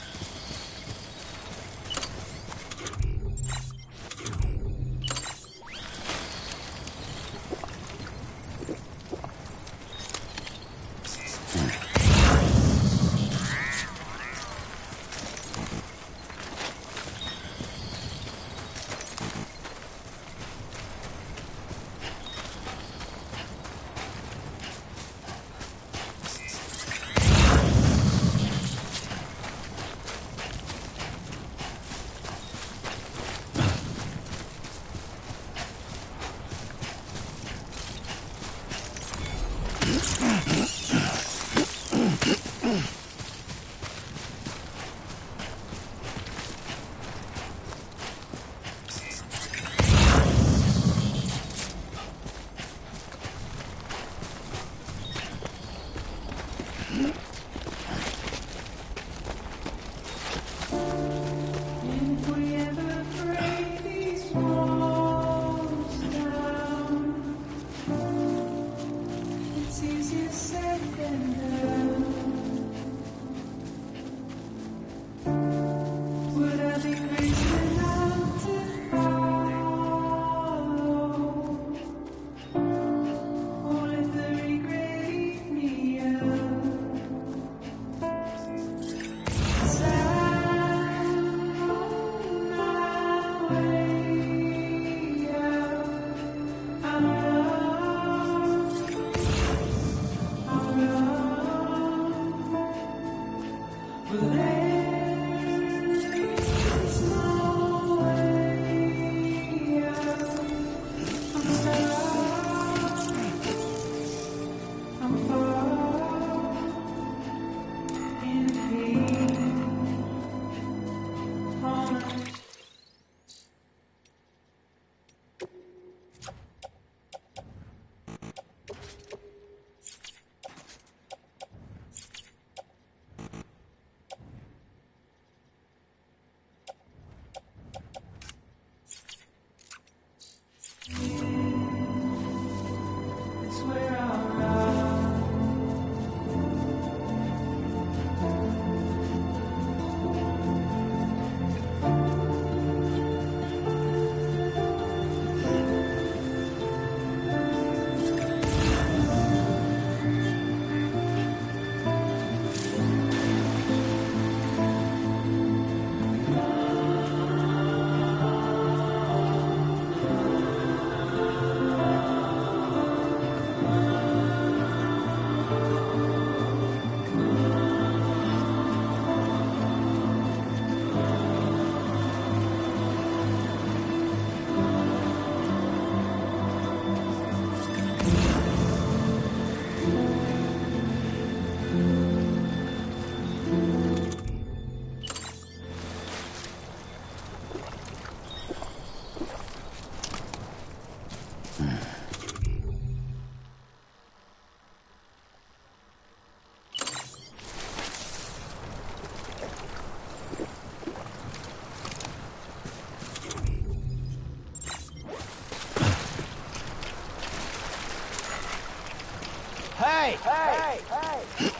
[SPEAKER 7] Hey! Hey! Hey!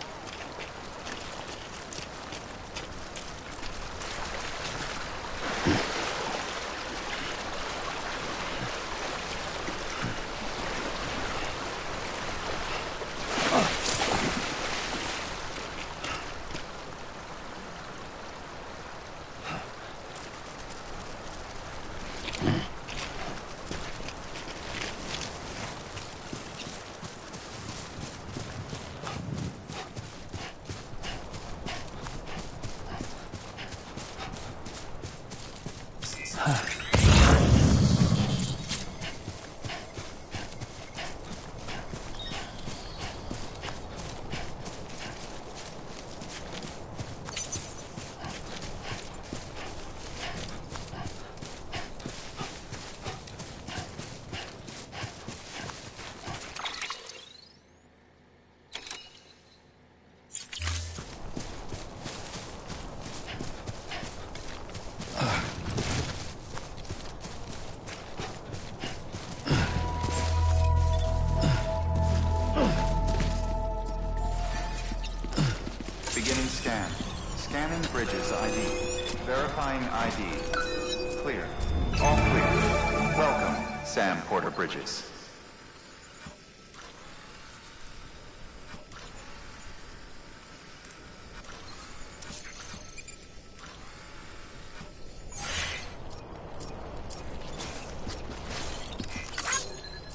[SPEAKER 5] Scanning Bridges ID. Verifying ID. Clear. All clear. Welcome, Sam Porter Bridges.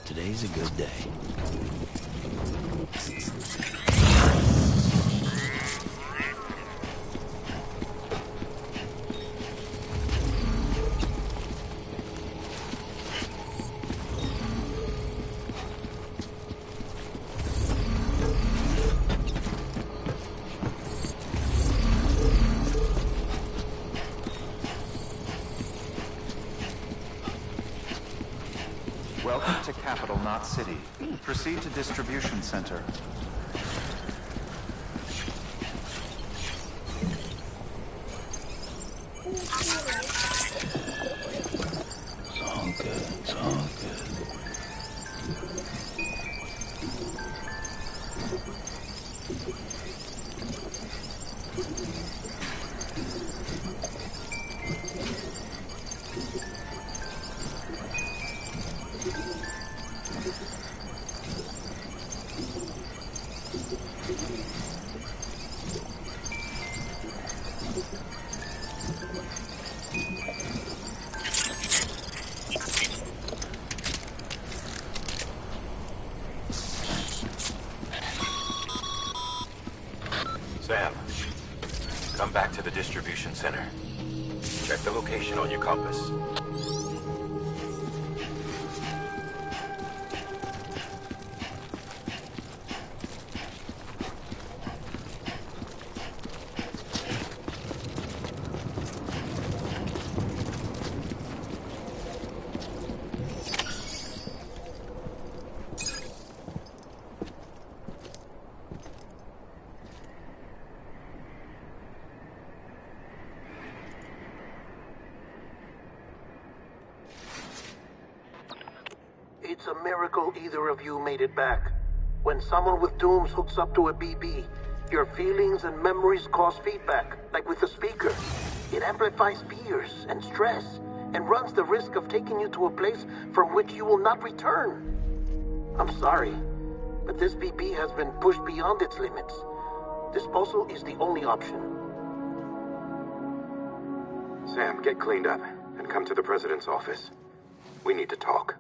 [SPEAKER 7] Today's a good day.
[SPEAKER 5] Welcome to Capital Knot City. Proceed to Distribution Center.
[SPEAKER 7] It's all good. It's all good.
[SPEAKER 15] Sam, come back to the distribution center. Check the location on your compass.
[SPEAKER 17] It's a miracle either of you made it back. When someone with dooms hooks up to a BB, your feelings and memories cause feedback, like with the speaker. It amplifies fears and stress, and runs the risk of taking you to a place from which you will not return. I'm sorry, but this BB has been pushed beyond its limits. Disposal is the only option.
[SPEAKER 11] Sam, get cleaned up and come to the president's office. We need to talk.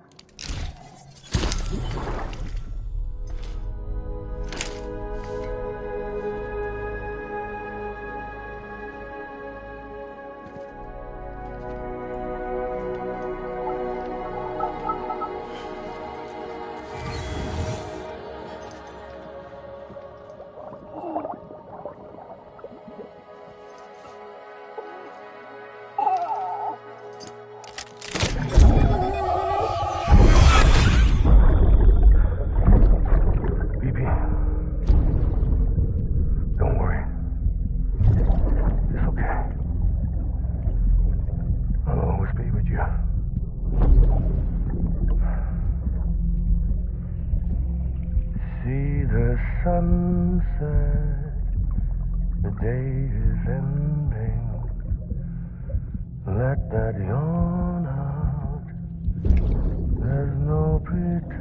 [SPEAKER 18] Sunset, the day is ending. Let that yawn out. There's no pretending.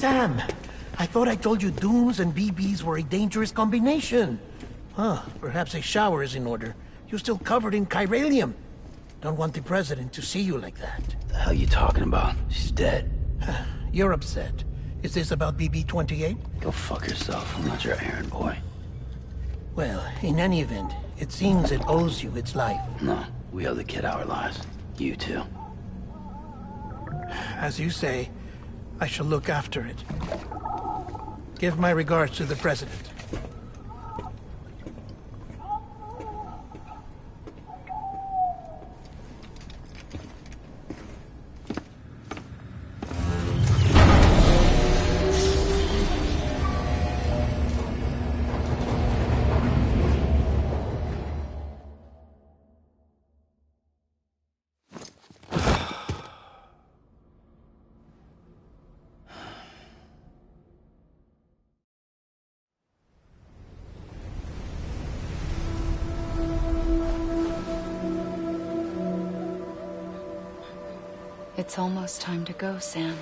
[SPEAKER 9] Sam, I thought I told you dooms and BBs were a dangerous combination. Huh, perhaps a shower is in order. You're still covered in chiralium. Don't want the president to see you like that.
[SPEAKER 1] The hell you talking about? She's dead.
[SPEAKER 9] You're upset. Is this about BB-28?
[SPEAKER 1] Go fuck yourself. I'm not your errand boy.
[SPEAKER 9] Well, in any event, it seems it owes you its life.
[SPEAKER 1] No, we owe the kid our lives. You too.
[SPEAKER 9] As you say, I shall look after it. Give my regards to the president.
[SPEAKER 3] It's almost time to go, Sam.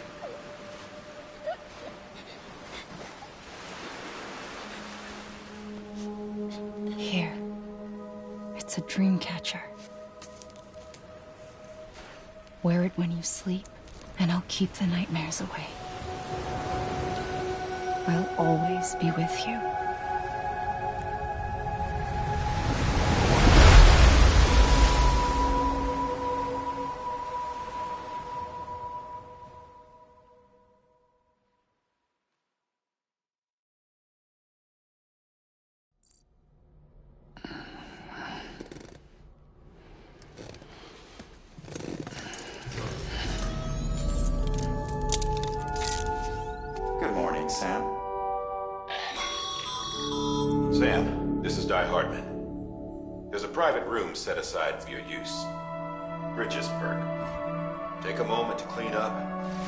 [SPEAKER 3] Here. It's a dream catcher. Wear it when you sleep, and I'll keep the nightmares away. I'll always be with you.
[SPEAKER 15] Good morning, Sam. Sam, this is Di Hartman. There's a private room set aside for your use. Bridges perk. Take a moment to clean up,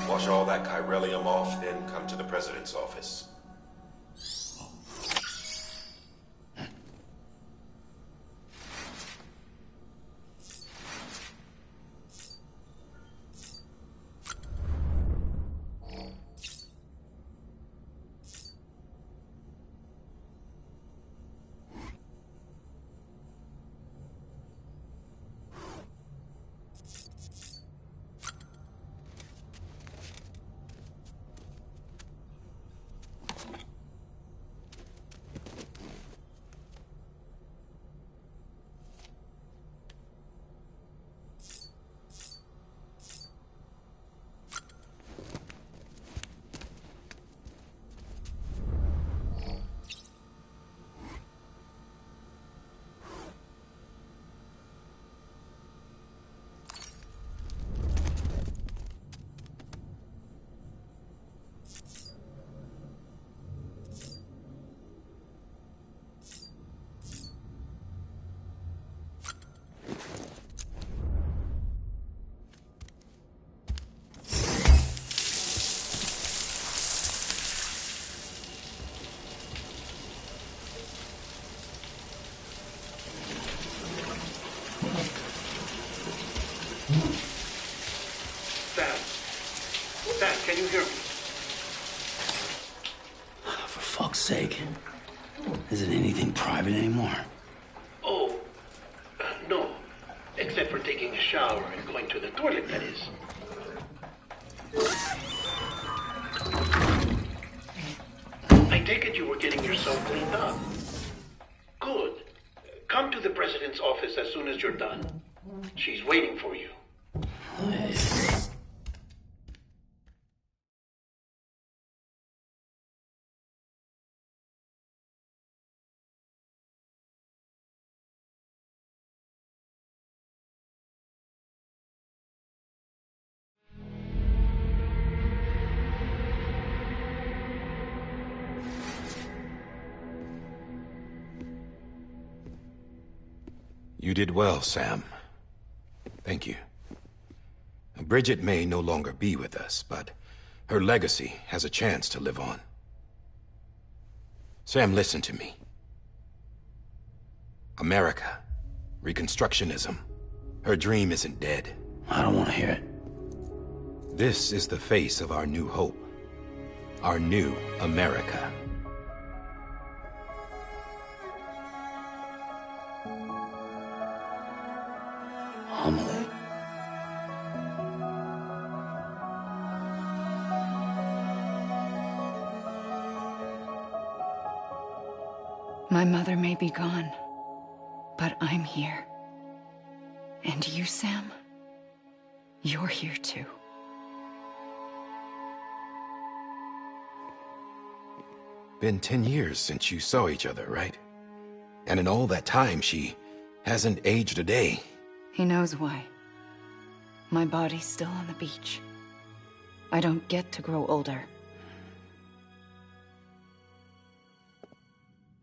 [SPEAKER 15] wash all that chiralium off, then come to the president's office.
[SPEAKER 9] Sam, can you hear me?
[SPEAKER 1] For fuck's sake. Isn't anything private anymore?
[SPEAKER 9] Oh, no. Except for taking a shower and going to the toilet, that is. I take it you were getting yourself cleaned up. Good. Come to the president's office as soon as you're done. She's waiting for you.
[SPEAKER 15] You did well, Sam. Thank you. Bridget may no longer be with us, but her legacy has a chance to live on. Sam, listen to me. America, Reconstructionism, her dream isn't dead.
[SPEAKER 1] I don't want to hear it.
[SPEAKER 15] This is the face of our new hope. our new America.
[SPEAKER 1] Homily.
[SPEAKER 3] My mother may be gone, but I'm here. And you, Sam, you're here too.
[SPEAKER 12] Been 10 years since you saw each other, right? And in all that time, she hasn't aged a day.
[SPEAKER 3] He knows why. My body's still on the beach. I don't get to grow older.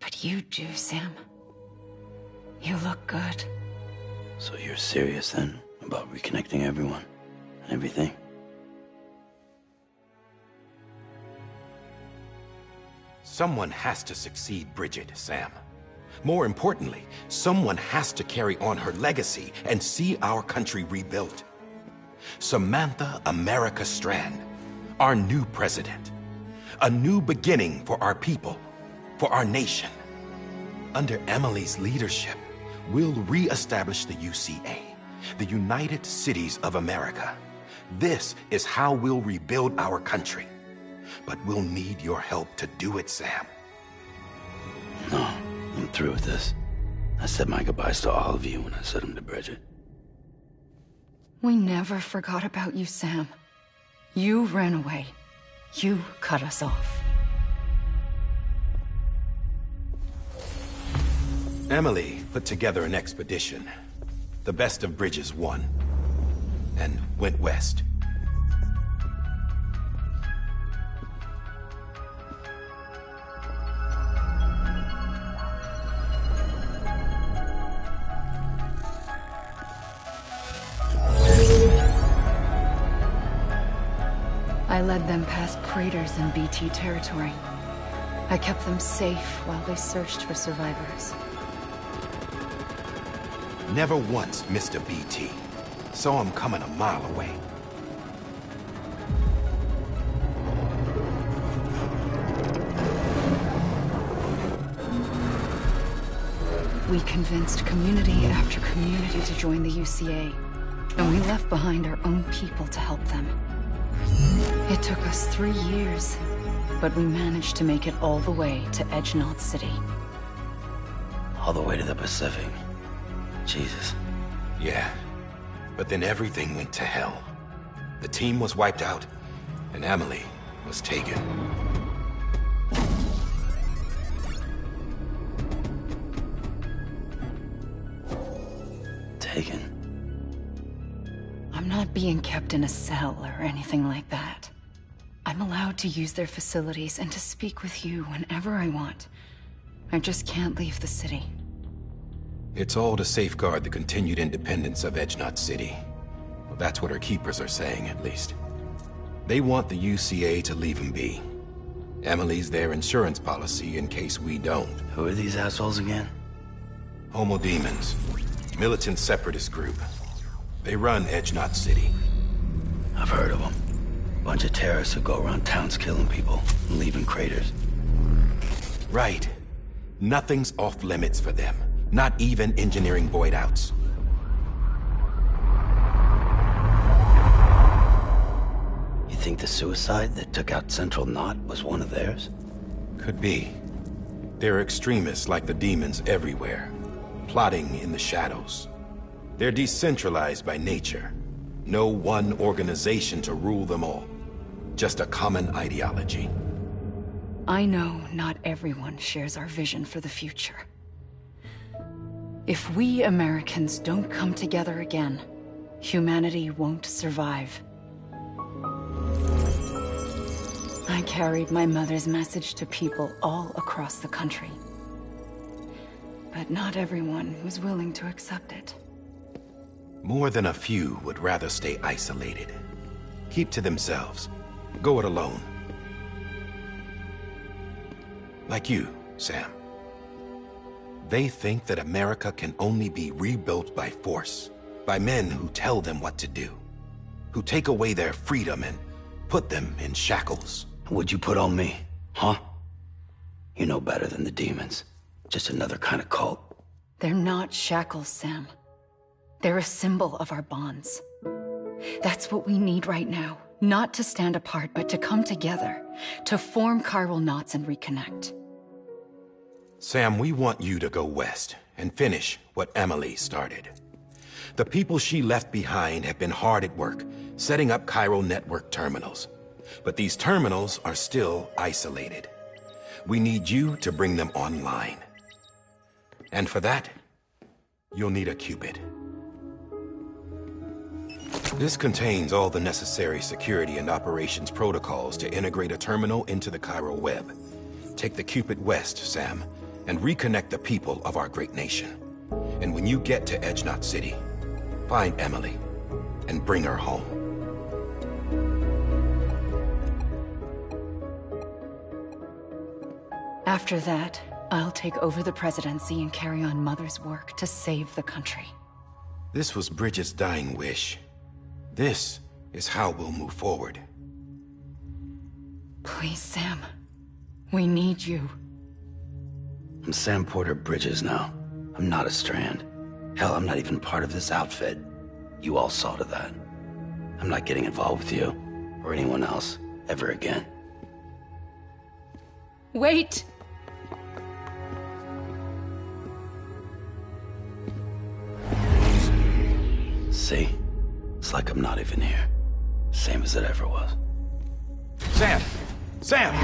[SPEAKER 3] But you do, Sam. You look good.
[SPEAKER 1] So you're serious then about reconnecting everyone and everything?
[SPEAKER 15] Someone has to succeed Bridget, Sam. More importantly, someone has to carry on her legacy and see our country rebuilt. Samantha America Strand, our new president. A new beginning for our people, for our nation. Under Emily's leadership, we'll re-establish the UCA, the United Cities of America. This is how we'll rebuild our country. But we'll need your help to do it, Sam.
[SPEAKER 1] No, I'm through with this. I said my goodbyes to all of you when I said them to Bridget.
[SPEAKER 3] We never forgot about you, Sam. You ran away. You cut us off.
[SPEAKER 15] Emily put together an expedition. The best of Bridges won. And went west.
[SPEAKER 3] I led them past craters in BT territory. I kept them safe while they searched for survivors.
[SPEAKER 15] Never once missed a BT. Saw him coming a mile away.
[SPEAKER 3] We convinced community after community to join the UCA, and we left behind our own people to help them. It took us 3 years, but we managed to make it all the way to Edgenot City.
[SPEAKER 1] All the way to the Pacific. Jesus.
[SPEAKER 15] Yeah, but then everything went to hell. The team was wiped out, and Emily was taken.
[SPEAKER 1] Taken?
[SPEAKER 3] I'm not being kept in a cell or anything like that. I'm allowed to use their facilities and to speak with you whenever I want. I just can't leave the city.
[SPEAKER 15] It's all to safeguard the continued independence of Edgenot City. Well, that's what our keepers are saying, at least. They want the UCA to leave him be. Emily's their insurance policy in case we don't.
[SPEAKER 1] Who are these assholes again?
[SPEAKER 15] Homo Demons. Militant separatist group. They run Edgenot City.
[SPEAKER 1] I've heard of them. Bunch of terrorists who go around towns killing people and leaving craters.
[SPEAKER 15] Right. Nothing's off limits for them. Not even engineering void outs.
[SPEAKER 1] You think the suicide that took out Central Knot was one of theirs?
[SPEAKER 15] Could be. There are extremists like the demons everywhere, plotting in the shadows. They're decentralized by nature. No one organization to rule them all. Just a common ideology.
[SPEAKER 3] I know not everyone shares our vision for the future. If we Americans don't come together again, humanity won't survive. I carried my mother's message to people all across the country. But not everyone was willing to accept it.
[SPEAKER 15] More than a few would rather stay isolated. Keep to themselves. Go it alone. Like you, Sam. They think that America can only be rebuilt by force, by men who tell them what to do, who take away their freedom and put them in shackles.
[SPEAKER 1] What'd you put on me, huh? You know better than the demons. Just another kind of cult.
[SPEAKER 3] They're not shackles, Sam. They're a symbol of our bonds. That's what we need right now. Not to stand apart, but to come together. To form chiral knots and reconnect.
[SPEAKER 15] Sam, we want you to go west and finish what Emily started. The people she left behind have been hard at work, setting up chiral network terminals. But these terminals are still isolated. We need you to bring them online. And for that, you'll need a Cupid. This contains all the necessary security and operations protocols to integrate a terminal into the chiral web. Take the Cupid west, Sam, and reconnect the people of our great nation. And when you get to Edge Knot City, find Emily and bring her home.
[SPEAKER 3] After that, I'll take over the presidency and carry on Mother's work to save the country.
[SPEAKER 15] This was Bridget's dying wish. This is how we'll move forward.
[SPEAKER 3] Please, Sam. We need you.
[SPEAKER 1] I'm Sam Porter Bridges now. I'm not a Strand. Hell, I'm not even part of this outfit. You all saw to that. I'm not getting involved with you, or anyone else, ever again.
[SPEAKER 3] Wait!
[SPEAKER 1] See? It's like I'm not even here. Same as it ever was.
[SPEAKER 15] Sam! Sam!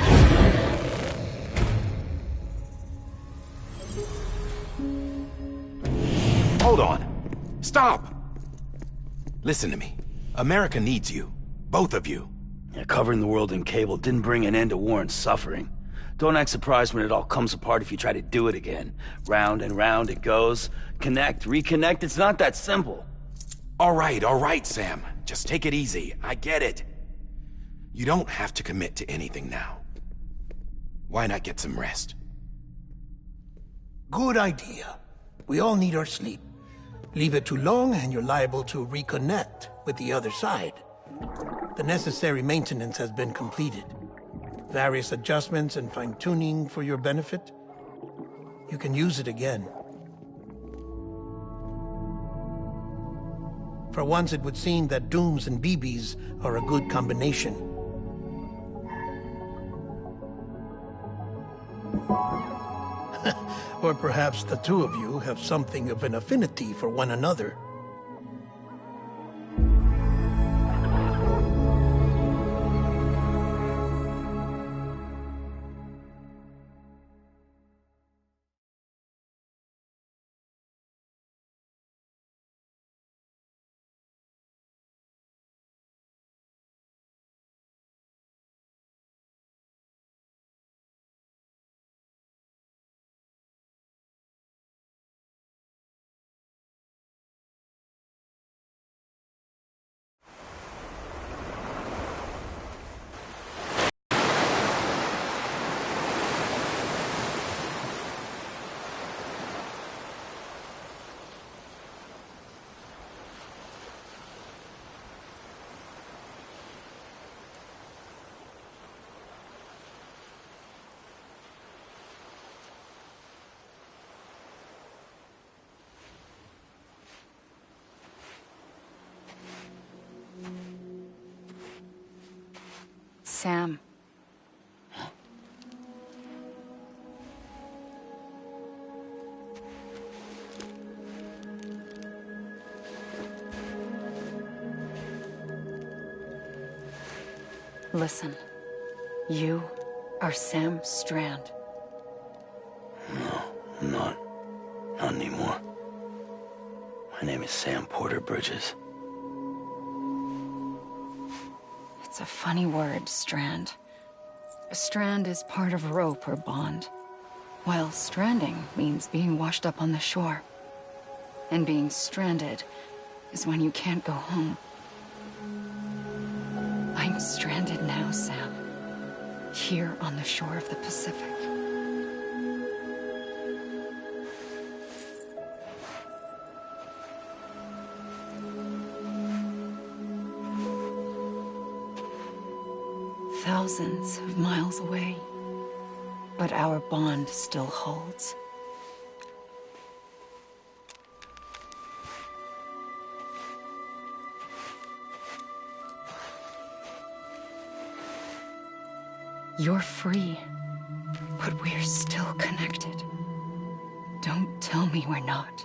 [SPEAKER 15] Hold on. Stop! Listen to me. America needs you. Both of you.
[SPEAKER 1] Yeah, covering the world in cable didn't bring an end to war and suffering. Don't act surprised when it all comes apart if you try to do it again. Round and round it goes. Connect, reconnect, it's not that simple.
[SPEAKER 15] All right, Sam. Just take it easy. I get it. You don't have to commit to anything now. Why not get some rest?
[SPEAKER 9] Good idea. We all need our sleep. Leave it too long and you're liable to reconnect with the other side. The necessary maintenance has been completed. Various adjustments and fine-tuning for your benefit. You can use it again. For once, it would seem that Dooms and BBs are a good combination. Or perhaps the two of you have something of an affinity for one another.
[SPEAKER 3] Sam. Listen. You are Sam Strand.
[SPEAKER 1] No, I'm not. Not anymore. My name is Sam Porter Bridges.
[SPEAKER 3] It's a funny word, strand. A strand is part of rope or bond, while stranding means being washed up on the shore. And being stranded is when you can't go home. I'm stranded now, Sam. Here on the shore of the Pacific. thousands of miles away, but our bond still holds. You're free, but we're still connected. Don't tell me we're not.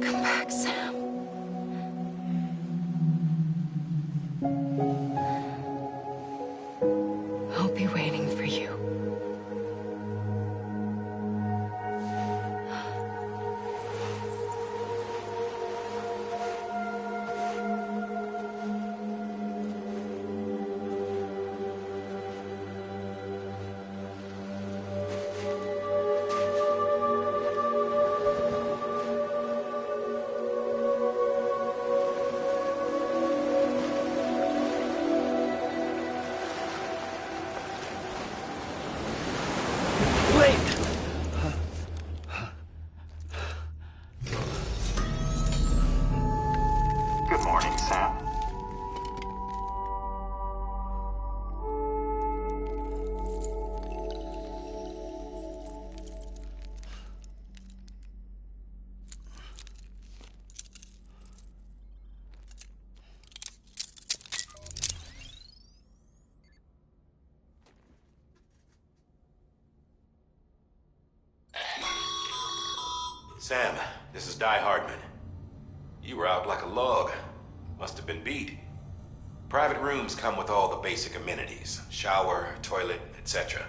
[SPEAKER 3] Come back, Sam. I'll be waiting for you.
[SPEAKER 5] Good morning, Sam.
[SPEAKER 15] Sam, this is Di Hardman. You were out like a log. Must have been beat. Private rooms come with all the basic amenities. Shower, toilet, etc.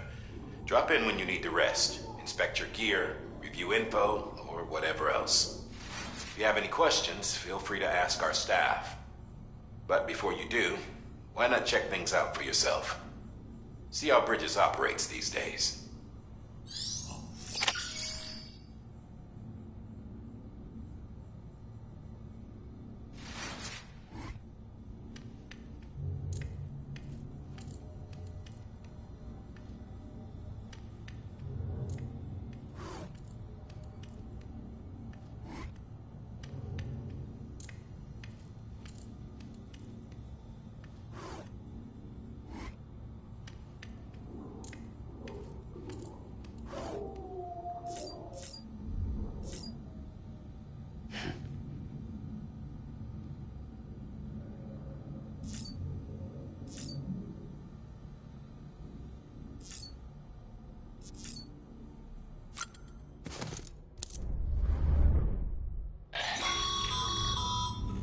[SPEAKER 15] Drop in when you need to rest. Inspect your gear, review info, or whatever else. If you have any questions, feel free to ask our staff. But before you do, why not check things out for yourself? See how Bridges operates these days.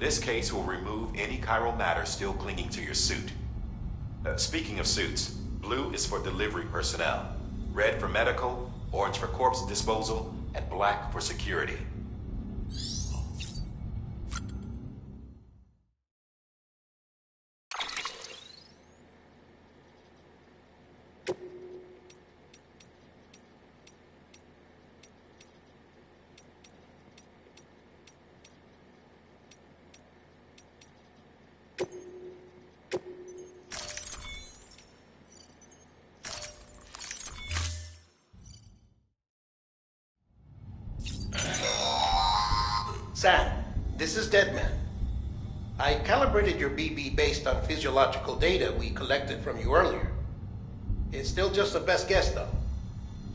[SPEAKER 15] This case will remove any chiral matter still clinging to your suit. Speaking of suits, blue is for delivery personnel, red for medical, orange for corpse disposal, and black for security.
[SPEAKER 9] Sam, this is Deadman. I calibrated your BB based on physiological data we collected from you earlier. It's still just a best guess, though.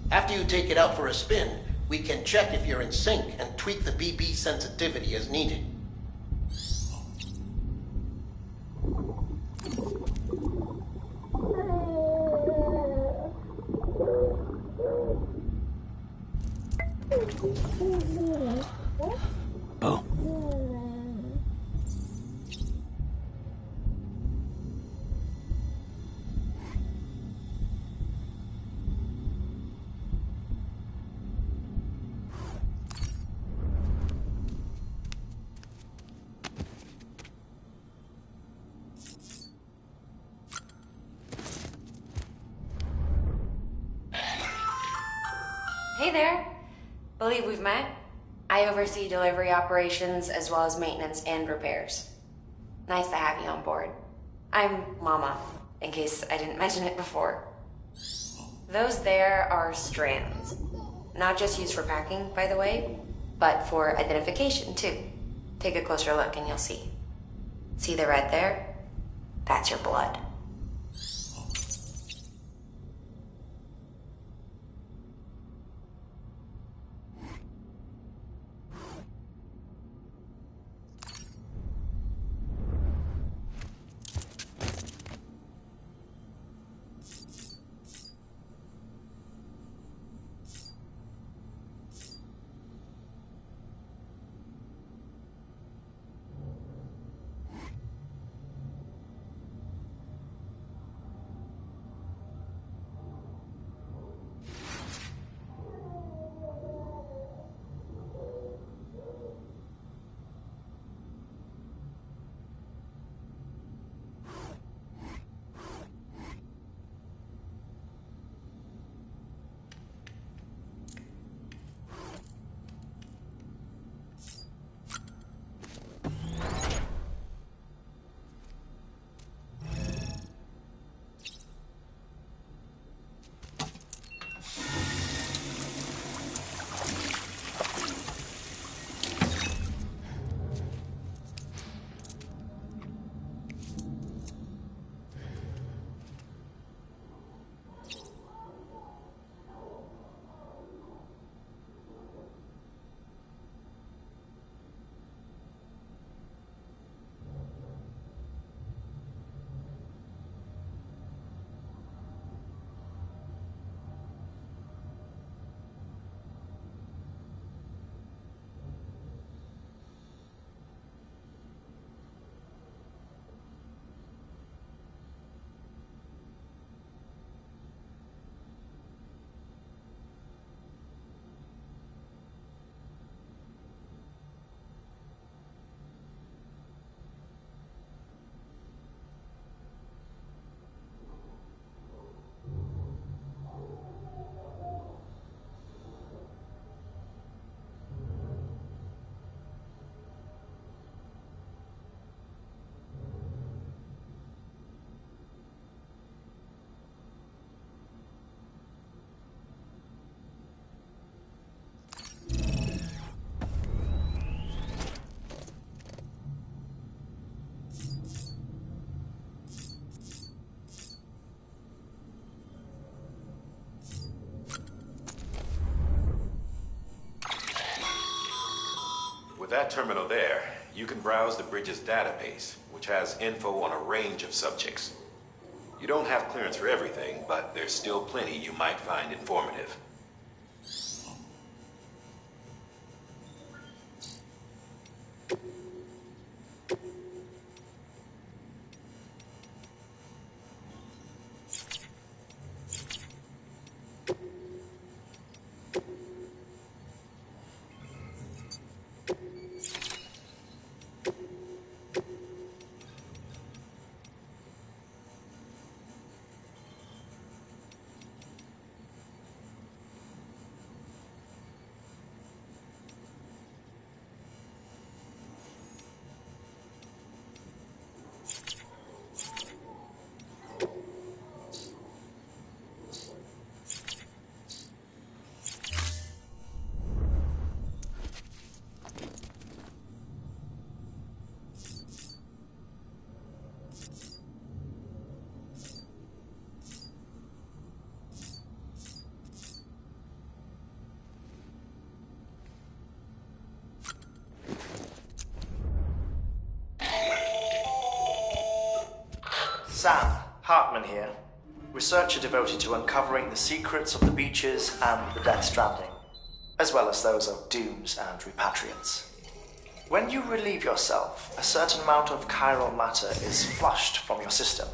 [SPEAKER 9] After you take it out for a spin, we can check if you're in sync and tweak the BB sensitivity as needed.
[SPEAKER 19] Hey there. Believe we've met. I oversee delivery operations as well as maintenance and repairs. Nice to have you on board. I'm Mama, in case I didn't mention it before. Those there are strands. Not just used for packing, by the way, but for identification, too. Take a closer look and you'll see. See the red there? That's your blood.
[SPEAKER 15] With that terminal there, you can browse the bridge's database, which has info on a range of subjects. You don't have clearance for everything, but there's still plenty you might find informative.
[SPEAKER 20] Sam, Hartman here, researcher devoted to uncovering the secrets of the beaches and the Death Stranding, as well as those of dooms and repatriates. When you relieve yourself, a certain amount of chiral matter is flushed from your system.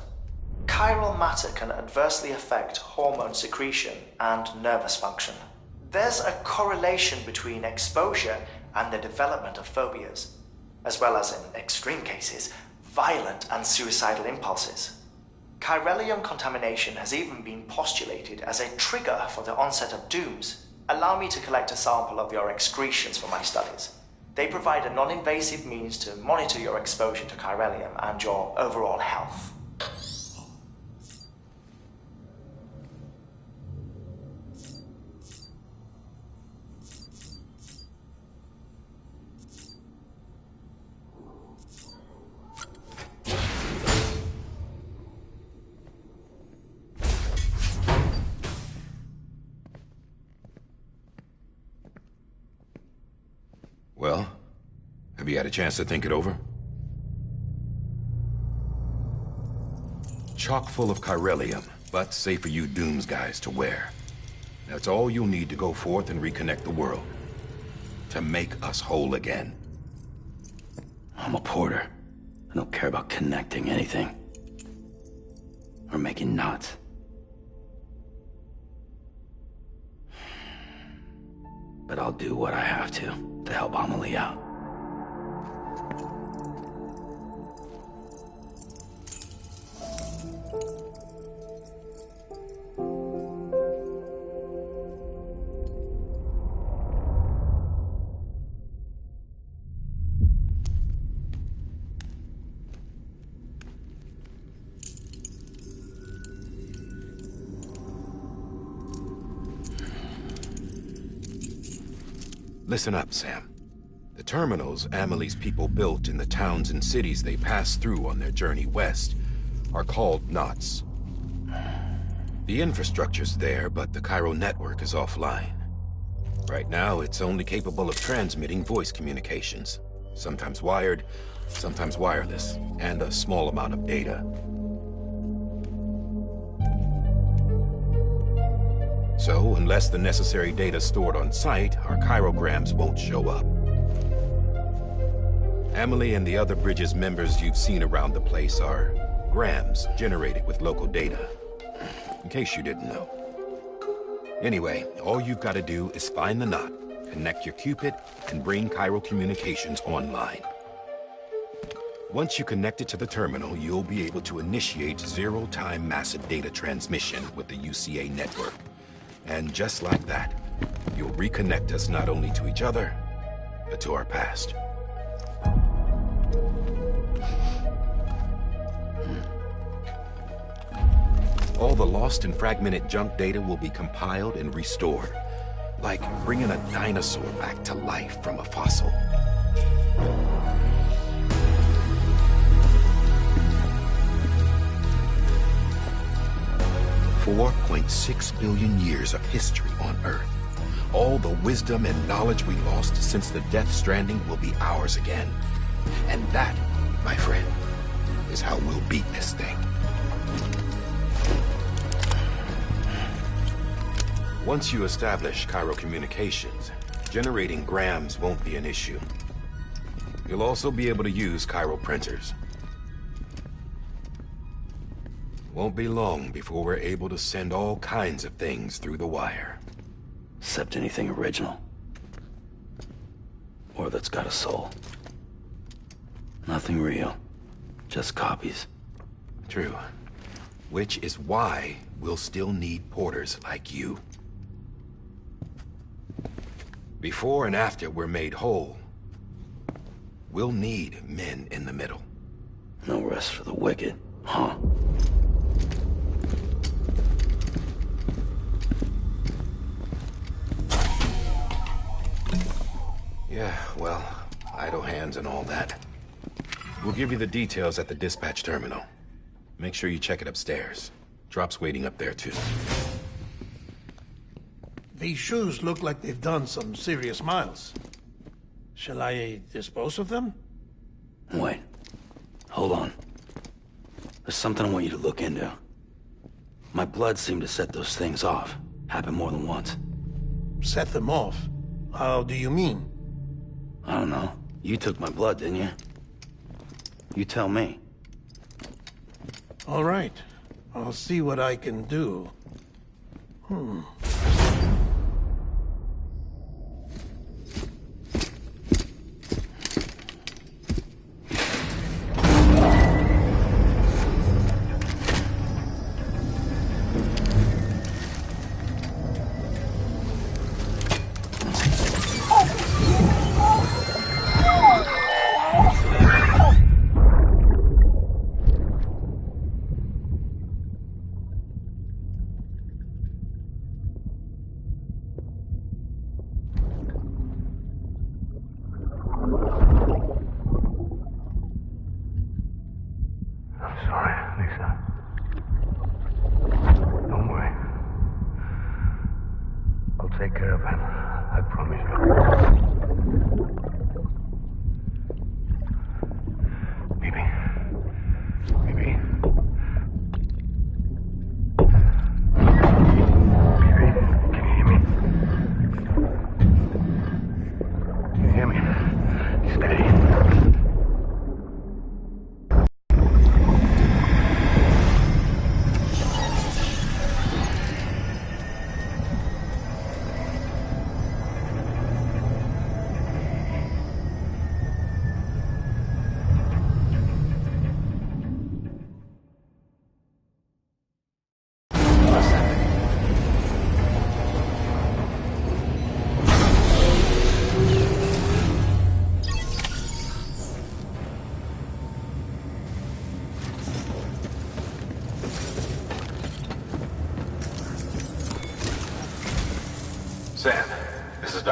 [SPEAKER 20] Chiral matter can adversely affect hormone secretion and nervous function. There's a correlation between exposure and the development of phobias, as well as, in extreme cases, violent and suicidal impulses. Chiralium contamination has even been postulated as a trigger for the onset of dooms, allow me to collect a sample of your excretions for my studies. They provide a non-invasive means to monitor your exposure to chiralium and your overall health.
[SPEAKER 12] Well, have you had a chance to think it over? Chock full of chiralium, but safe for you Dooms guys to wear. That's all you'll need to go forth and reconnect the world. To make us whole again.
[SPEAKER 1] I'm a porter. I don't care about connecting anything. Or making knots. But I'll do what I have to help Amelie out.
[SPEAKER 12] Listen up, Sam. The terminals Amelie's people built in the towns and cities they passed through on their journey west are called knots. The infrastructure's there, but the Cairo network is offline. Right now, it's only capable of transmitting voice communications. Sometimes wired, sometimes wireless, and a small amount of data. So, unless the necessary data's stored on site, our chirograms won't show up. Amelie and the other Bridges members you've seen around the place are grams generated with local data. In case you didn't know. Anyway, all you've got to do is find the knot, connect your Cupid, and bring Cairo communications online. Once you connect it to the terminal, you'll be able to initiate zero-time massive data transmission with the UCA network. And just like that, you'll reconnect us not only to each other, but to our past. All the lost and fragmented junk data will be compiled and restored, like bringing a dinosaur back to life from a fossil. $4.6 billion years of history on Earth. All the wisdom and knowledge we lost since the Death Stranding will be ours again. And that, my friend, is how we'll beat this thing. Once you establish Cairo communications, generating grams won't be an issue. You'll also be able to use Cairo printers. Won't be long before we're able to send all kinds of things through the wire.
[SPEAKER 1] Except anything original. Or that's got a soul. Nothing real. Just copies.
[SPEAKER 12] True. Which is why we'll still need porters like you. Before and after we're made whole, we'll need men in the middle.
[SPEAKER 1] No rest for the wicked, huh?
[SPEAKER 12] Yeah, well, idle hands and all that. We'll give you the details at the dispatch terminal. Make sure you check it upstairs. Drop's waiting up there, too.
[SPEAKER 9] These shoes look like they've done some serious miles. Shall I dispose of them?
[SPEAKER 1] Wait. Hold on. There's something I want you to look into. My blood seemed to set those things off. Happened more than once.
[SPEAKER 9] Set them off? How do you mean?
[SPEAKER 1] I don't know. You took my blood, didn't you? You tell me.
[SPEAKER 9] All right. I'll see what I can do.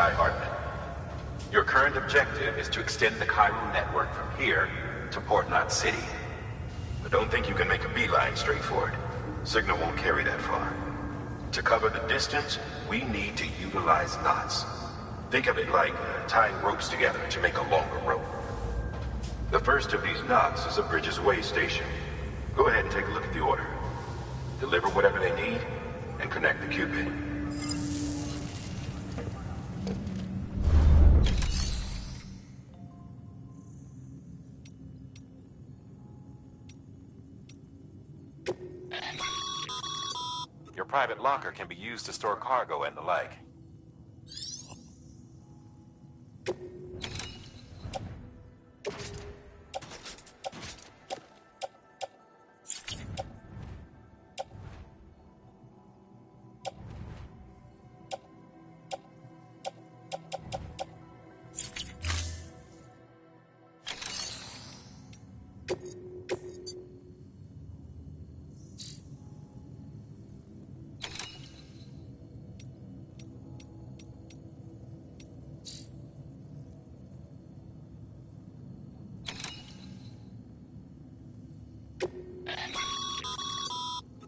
[SPEAKER 15] Sky Hartman. Your current objective is to extend the chiral network from here to Port Knot City. But don't think you can make a beeline straight for it. Signal won't carry that far. To cover the distance, we need to utilize knots. Think of it like tying ropes together to make a longer rope. The first of these knots is a Bridges Way station. Go ahead and take a look at the order. Deliver whatever they need, and connect the Cupid. Your private locker can be used to store cargo and the like.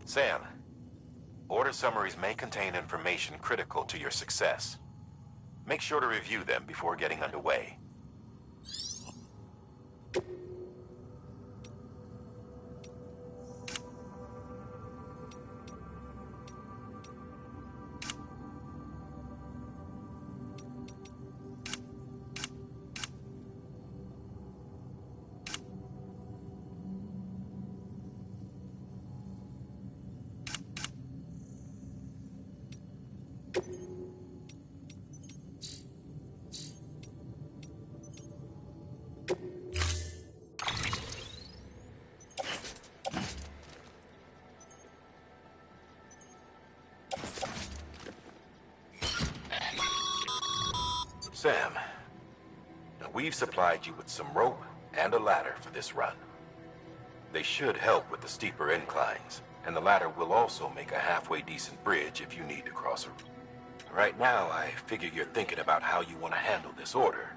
[SPEAKER 15] Sam, order summaries may contain information critical to your success. Make sure to review them before getting underway. Sam, we've supplied you with some rope and a ladder for this run. They should help with the steeper inclines, and the ladder will also make a halfway decent bridge if you need to cross a... Right now, I figure you're thinking about how you want to handle this order.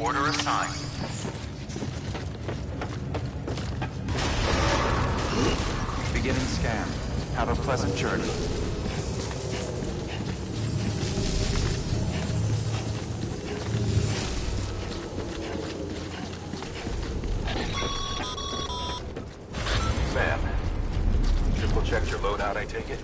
[SPEAKER 5] Order assigned. Beginning scan. Have a pleasant journey.
[SPEAKER 15] Sam, triple checked your loadout, I take it?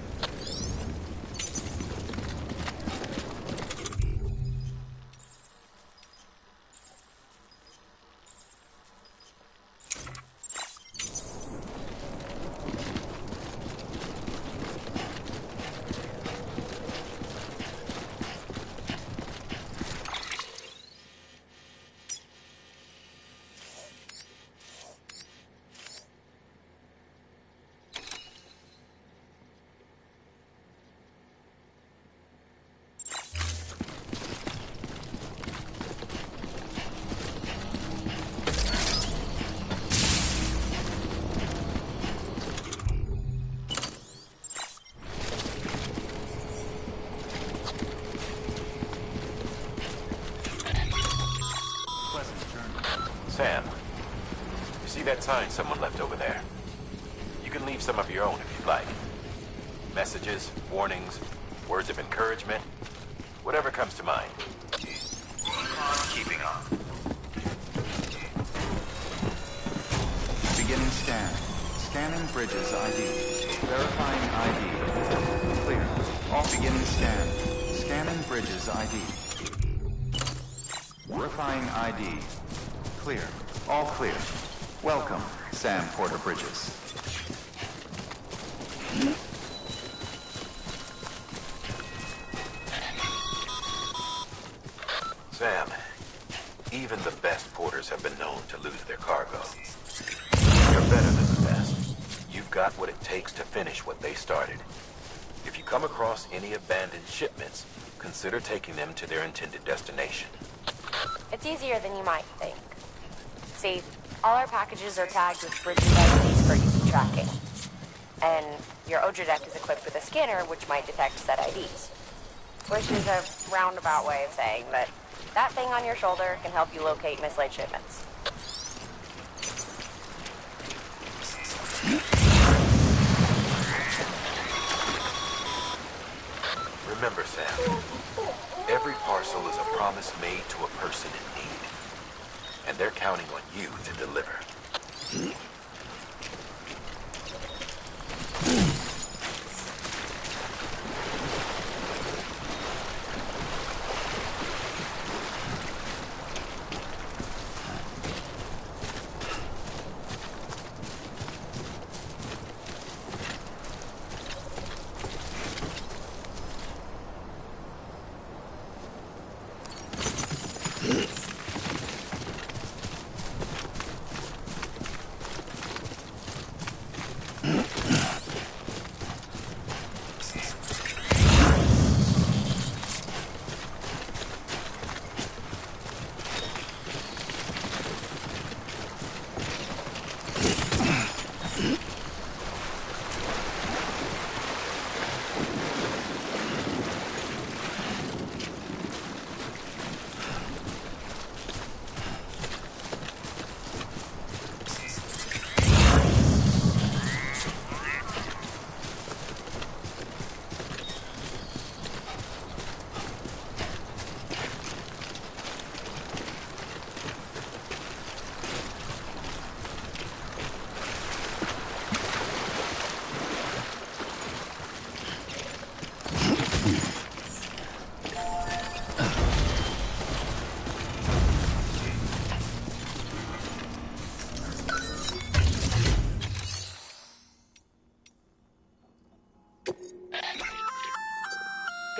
[SPEAKER 15] that sign someone left over there. You can leave some of your own if you'd like. Messages, warnings, words of encouragement, whatever comes to mind.
[SPEAKER 5] Keeping on. Beginning scan. Scanning bridges ID. Verifying ID. Clear. All beginning scan. Scanning bridges ID. Verifying ID. Clear. All clear. Welcome, Sam Porter Bridges.
[SPEAKER 15] Sam, even the best porters have been known to lose their cargo. You're better than the best. You've got what it takes to finish what they started. If you come across any abandoned shipments, consider taking them to their intended destination.
[SPEAKER 19] It's easier than you might think. See, all our packages are tagged with bridges IDs for easy tracking. And your Odra deck is equipped with a scanner which might detect said IDs. Which is a roundabout way of saying that that thing on your shoulder can help you locate mislaid shipments.
[SPEAKER 15] Remember, Sam, every parcel is a promise made to a person in need. And they're counting on you to deliver.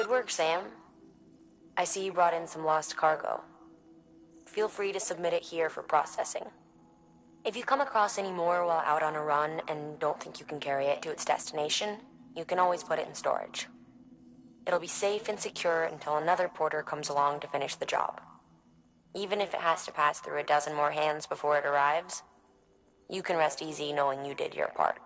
[SPEAKER 19] Good work, Sam. I see you brought in some lost cargo. Feel free to submit it here for processing. If you come across any more while out on a run and don't think you can carry it to its destination, you can always put it in storage. It'll be safe and secure until another porter comes along to finish the job. Even if it has to pass through a dozen more hands before it arrives, you can rest easy knowing you did your part.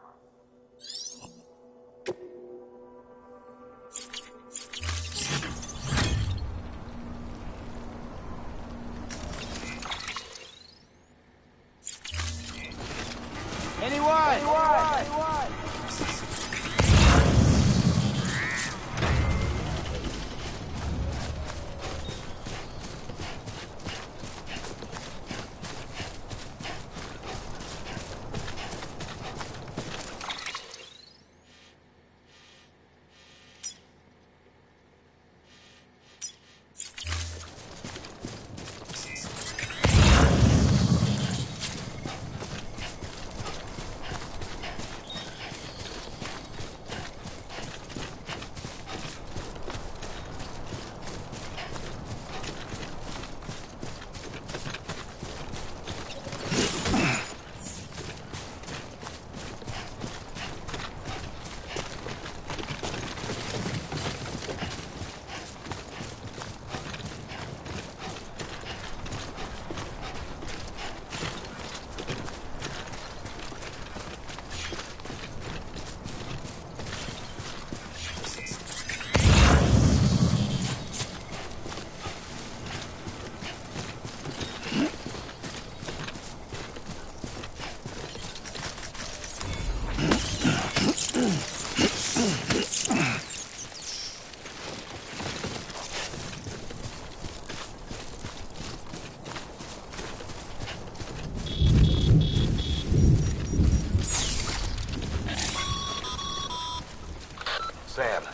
[SPEAKER 15] Sam,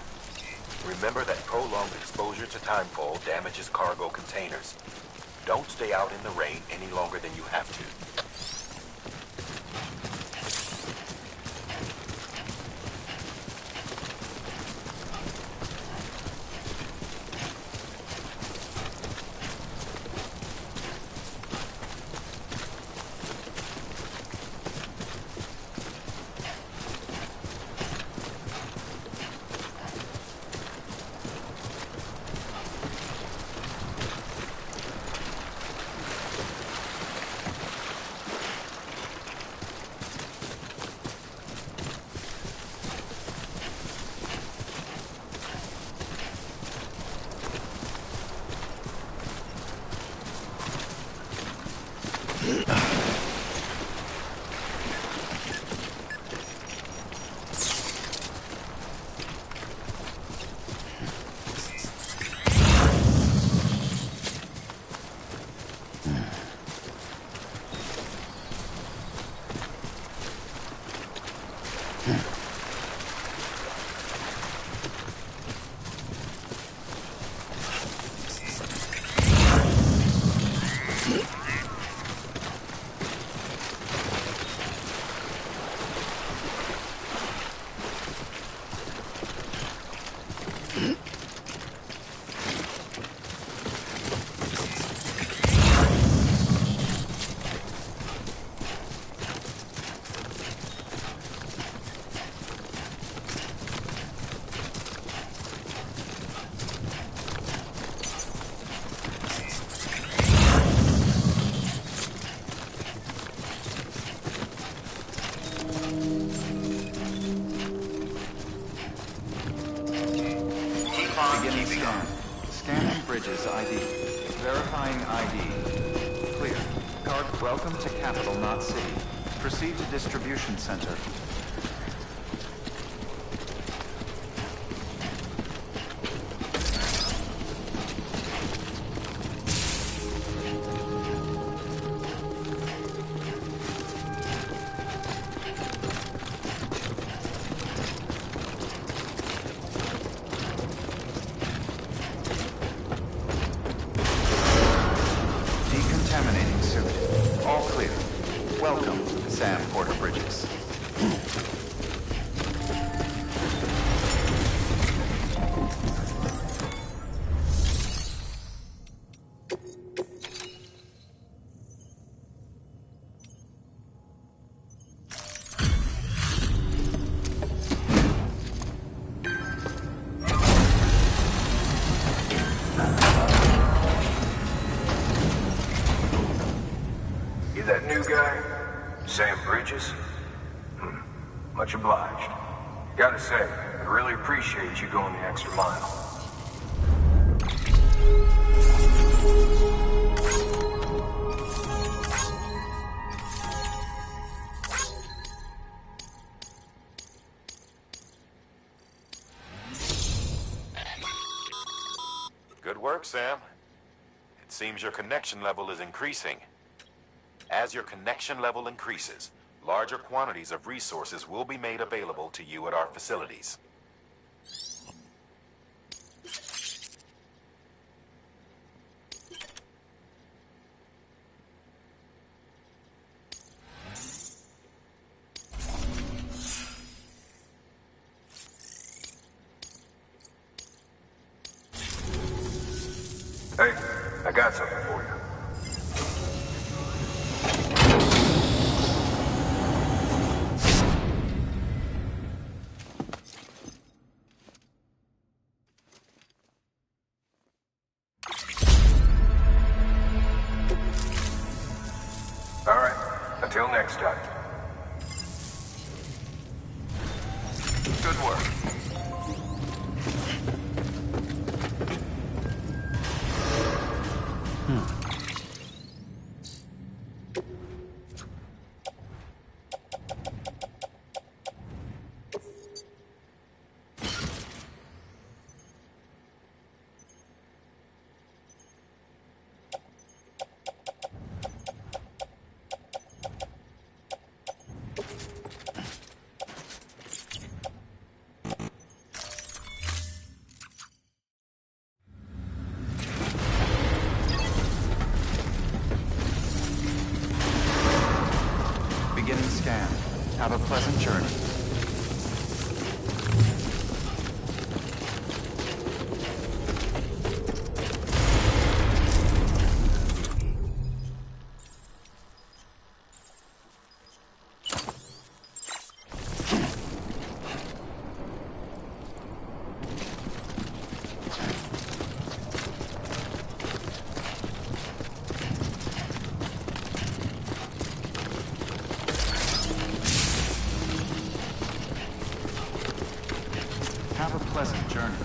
[SPEAKER 15] remember that prolonged exposure to timefall damages cargo containers. Don't stay out in the rain any longer than you have to.
[SPEAKER 5] Beginning scan. Scanning Bridges ID. Verifying ID. Clear. Guard, welcome to Capital, not City. Proceed to Distribution Center. Decontaminating suit. All clear. Welcome, Sam Porter Bridges.
[SPEAKER 11] You that new guy? Sam Bridges? Much obliged. Gotta say, I really appreciate you going the extra mile.
[SPEAKER 15] Good work, Sam. It seems your connection level is increasing. As your connection level increases, larger quantities of resources will be made available to you at our facilities.
[SPEAKER 11] Hey, I got something for you. All right, until next time.
[SPEAKER 5] Good work. pleasant journey. Have a pleasant journey.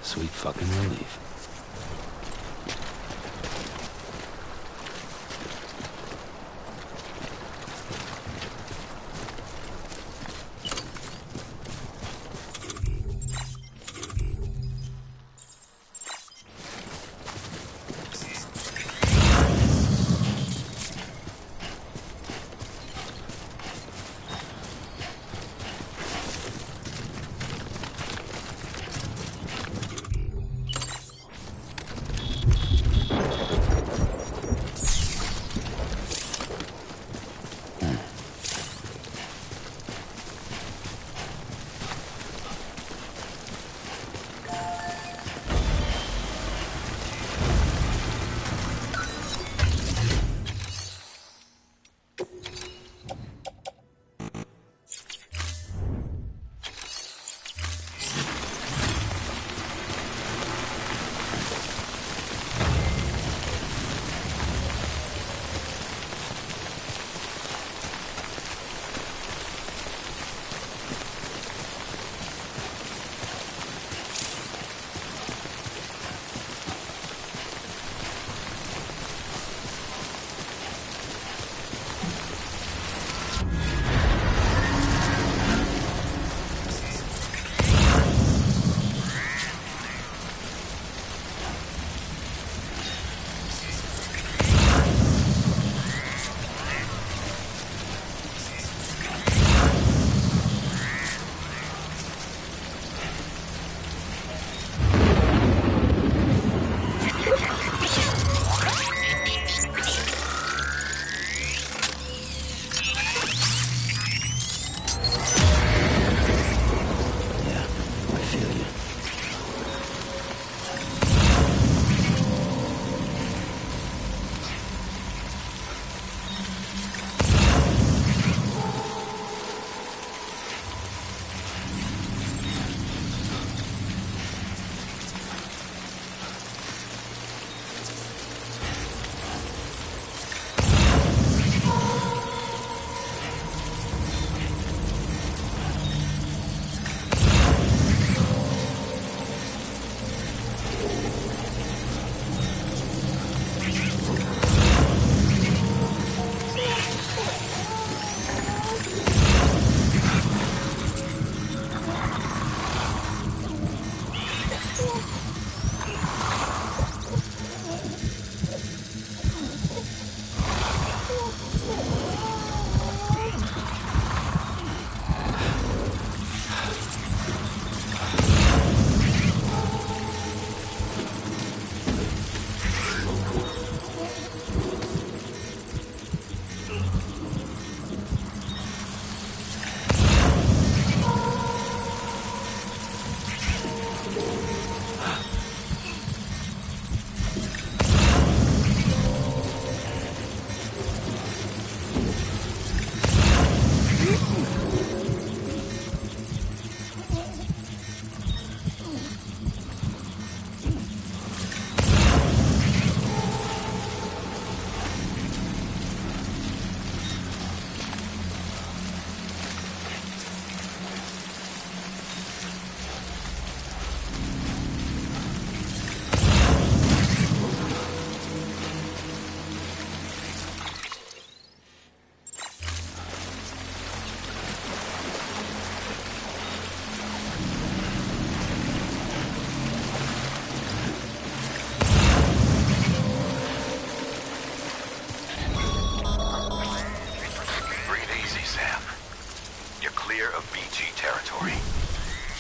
[SPEAKER 1] Sweet fucking relief.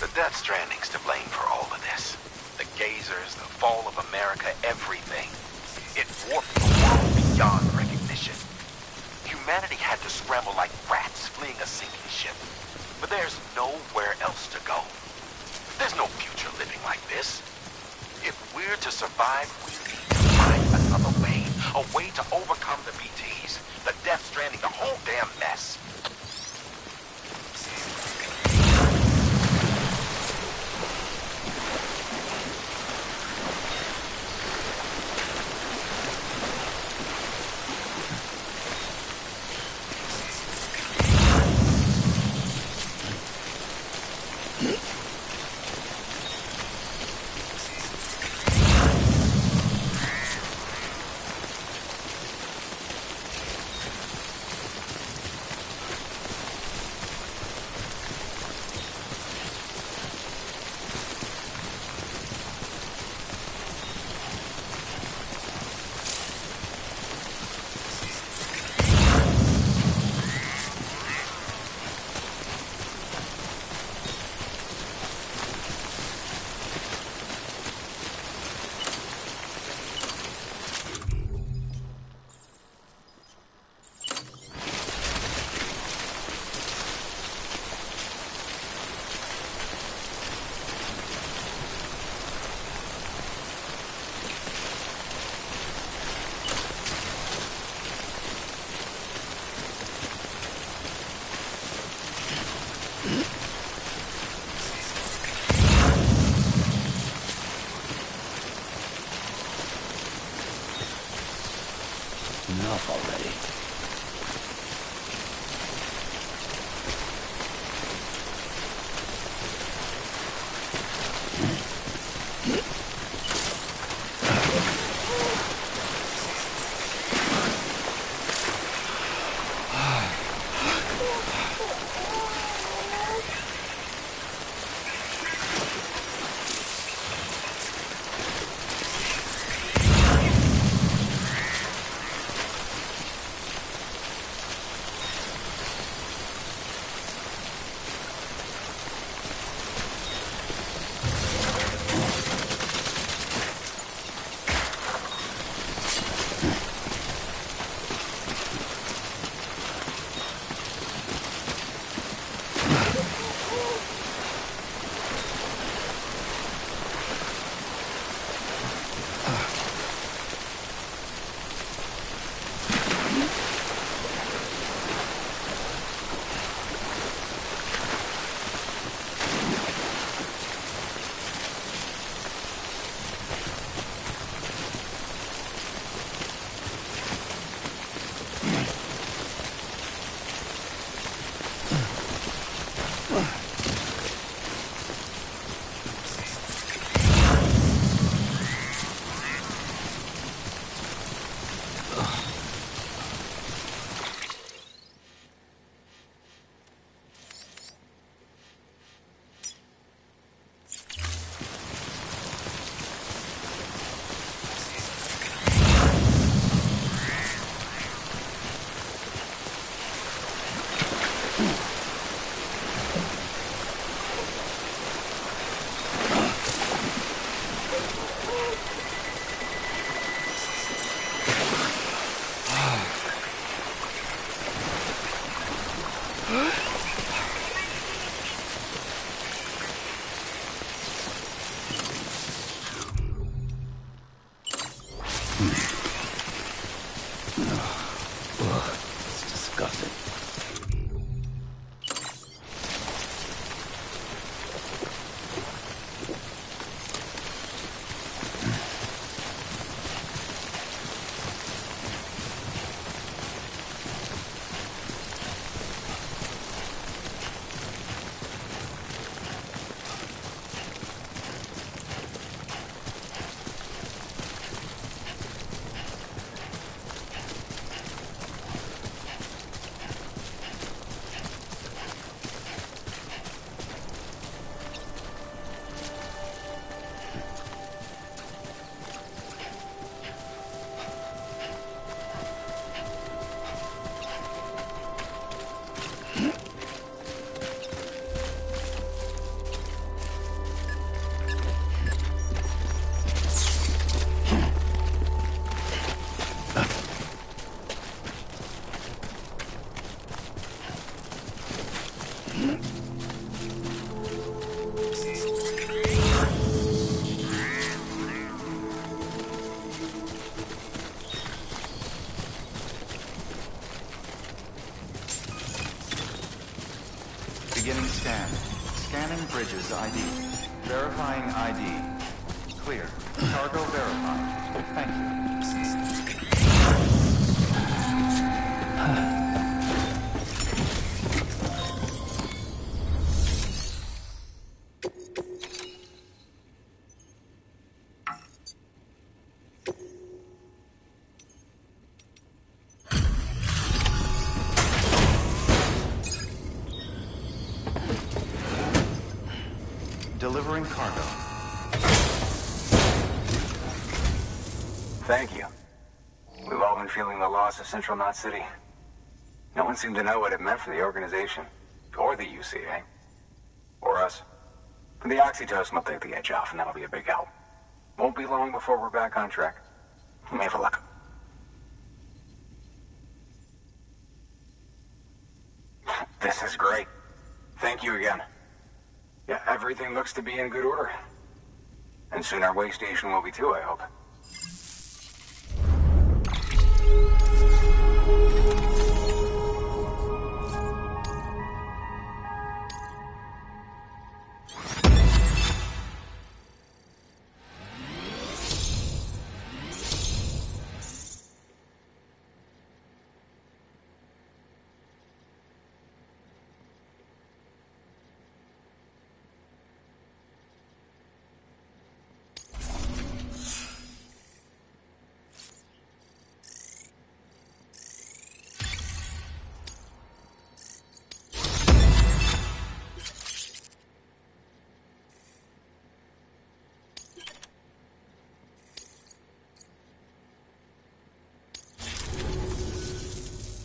[SPEAKER 15] The Death Stranding's to blame for all of this. The gazers, the fall of America, everything. It warped the world beyond recognition. Humanity had to scramble like rats fleeing a sinking ship. But there's nowhere else to go. There's no future living like this. If we're to survive, we need to find another way. A way to overcome the BTs, the Death Stranding, the whole damn mess.
[SPEAKER 5] Scanning Bridges ID. Verifying ID. Clear. Cargo verified. Thank you. Delivering cargo.
[SPEAKER 11] Thank you. We've all been feeling the loss of Central Knot City. No one seemed to know what it meant for the organization, or the UCA, or us. And the oxytocin will take the edge off, and that'll be a big help. Won't be long before we're back on track. We may have a luck. This is great. Thank you again. Yeah, everything looks to be in good order. And soon our way station will be too, I hope.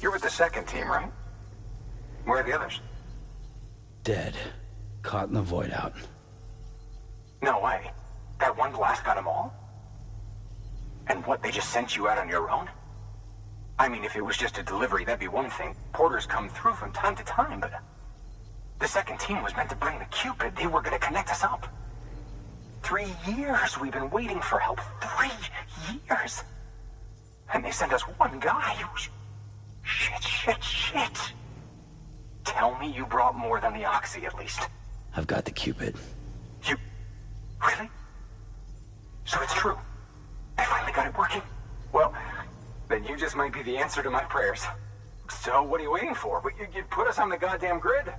[SPEAKER 11] You're with the second team, right? Where are the others?
[SPEAKER 1] Dead. Caught in the void out.
[SPEAKER 11] No way. That one blast got them all? And what, they just sent you out on your own? I mean, if it was just a delivery, that'd be one thing. Porters come through from time to time, but... The second team was meant to bring the Cupid. They were gonna connect us up. 3 years we've been waiting for help. 3 years! And they sent us one guy. Shit. Tell me you brought more than the Oxy, at least.
[SPEAKER 1] I've got the Cupid.
[SPEAKER 11] You... Really? So it's true. I finally got it working. Well, then you just might be the answer to my prayers. So what are you waiting for? You put us on the goddamn grid.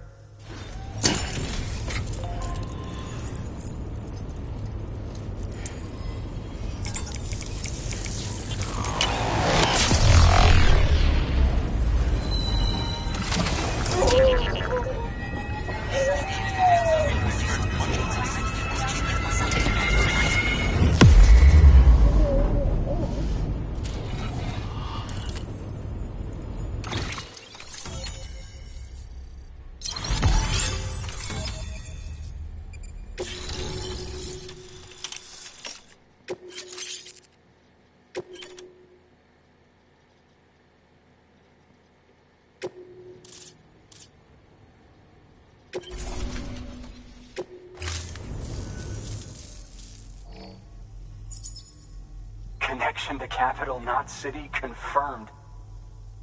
[SPEAKER 11] Connection to Capital Knot City confirmed.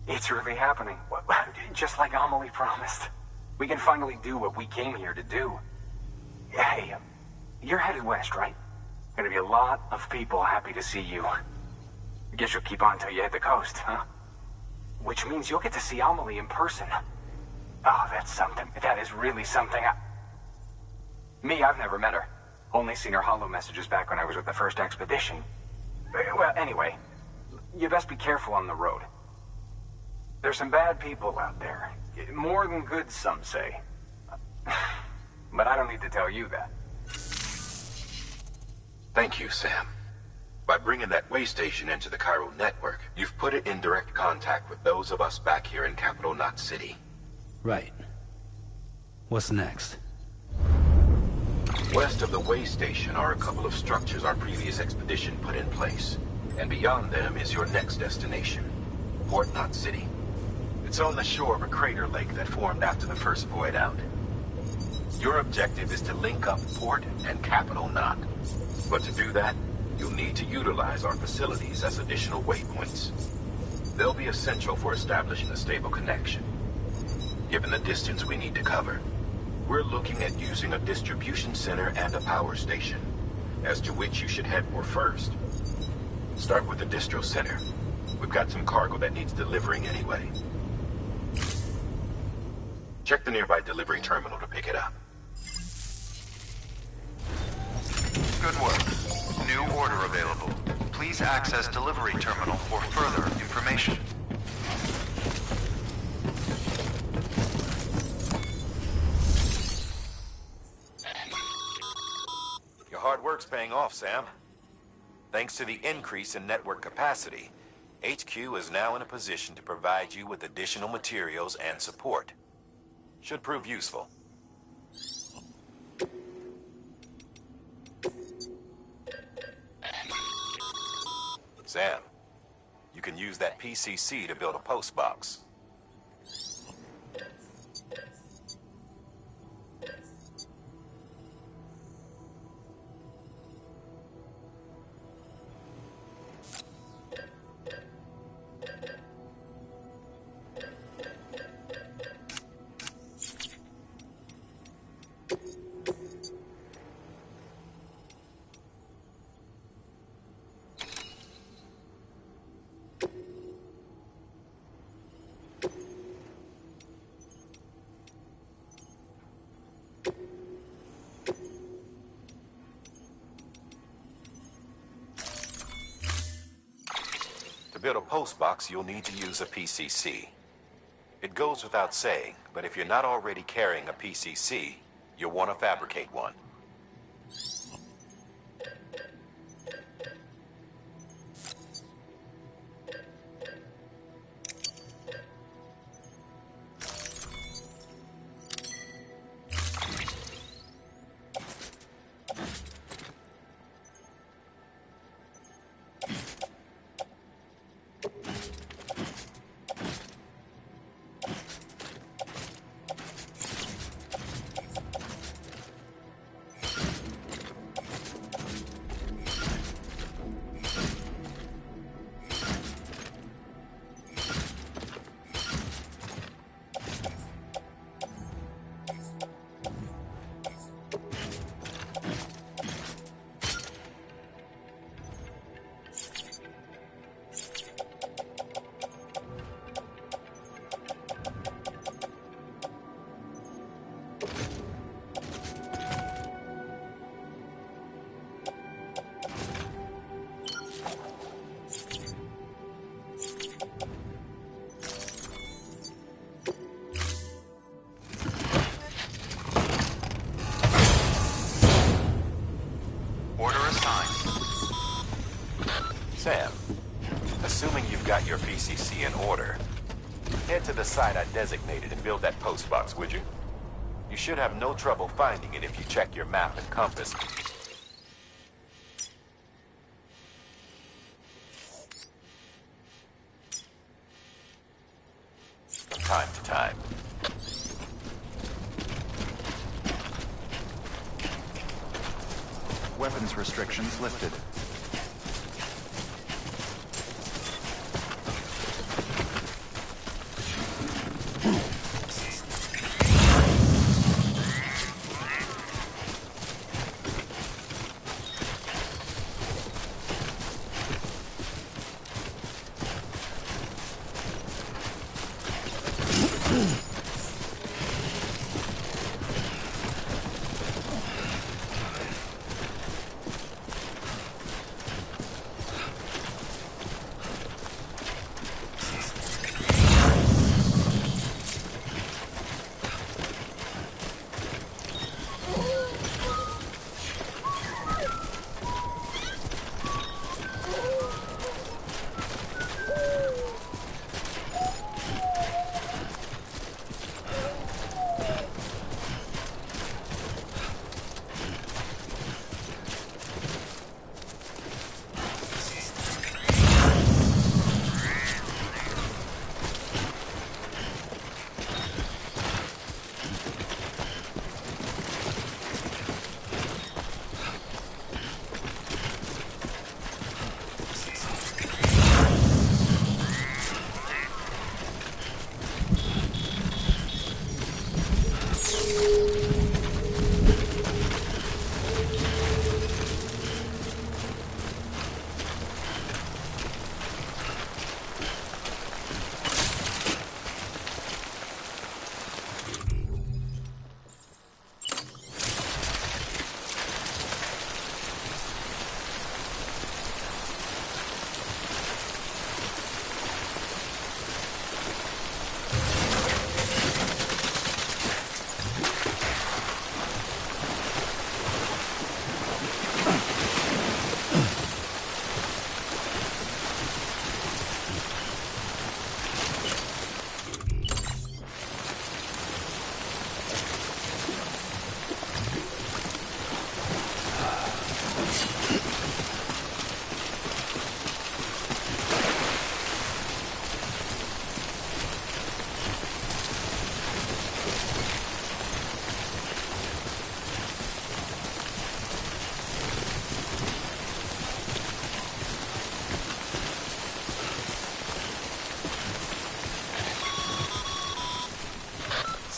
[SPEAKER 11] It's really happening. Just like Amelie promised. We can finally do what we came here to do. Hey, you're headed west, right? Gonna be a lot of people happy to see you. Guess you'll keep on till you hit the coast, huh? Which means you'll get to see Amelie in person. Oh, that's something. That is really something. Me, I've never met her. Only seen her holo messages back when I was with the first expedition. Well, anyway, you best be careful on the road. There's some bad people out there. More than good, some say. But I don't need to tell you that.
[SPEAKER 12] Thank you, Sam. By bringing that way station into the Cairo network, you've put it in direct contact with those of us back here in Capital Knot City.
[SPEAKER 1] Right. What's next?
[SPEAKER 12] West of the way station are a couple of structures our previous expedition put in place. And beyond them is your next destination, Port Knot City. It's on the shore of a crater lake that formed after the first void out. Your objective is to link up Port and Capital Knot. But to do that, you'll need to utilize our facilities as additional waypoints. They'll be essential for establishing a stable connection. Given the distance we need to cover,
[SPEAKER 15] We're looking at using a distribution center and a power station, as to which you should head for first. Start with the distro center. We've got some cargo that needs delivering anyway. Check the nearby delivery terminal to pick it up.
[SPEAKER 5] Good work. New order available. Please access delivery terminal for further information.
[SPEAKER 15] Your hard work's paying off, Sam. Thanks to the increase in network capacity, HQ is now in a position to provide you with additional materials and support. Should prove useful. Sam, you can use that PCC to build a post box. To build a post box, you'll need to use a PCC. It goes without saying, but if you're not already carrying a PCC, you'll want to fabricate one. Sam, assuming you've got your PCC in order, head to the site I designated and build that post box, would you? You should have no trouble finding it if you check your map and compass. From time to time.
[SPEAKER 5] Weapons restrictions lifted.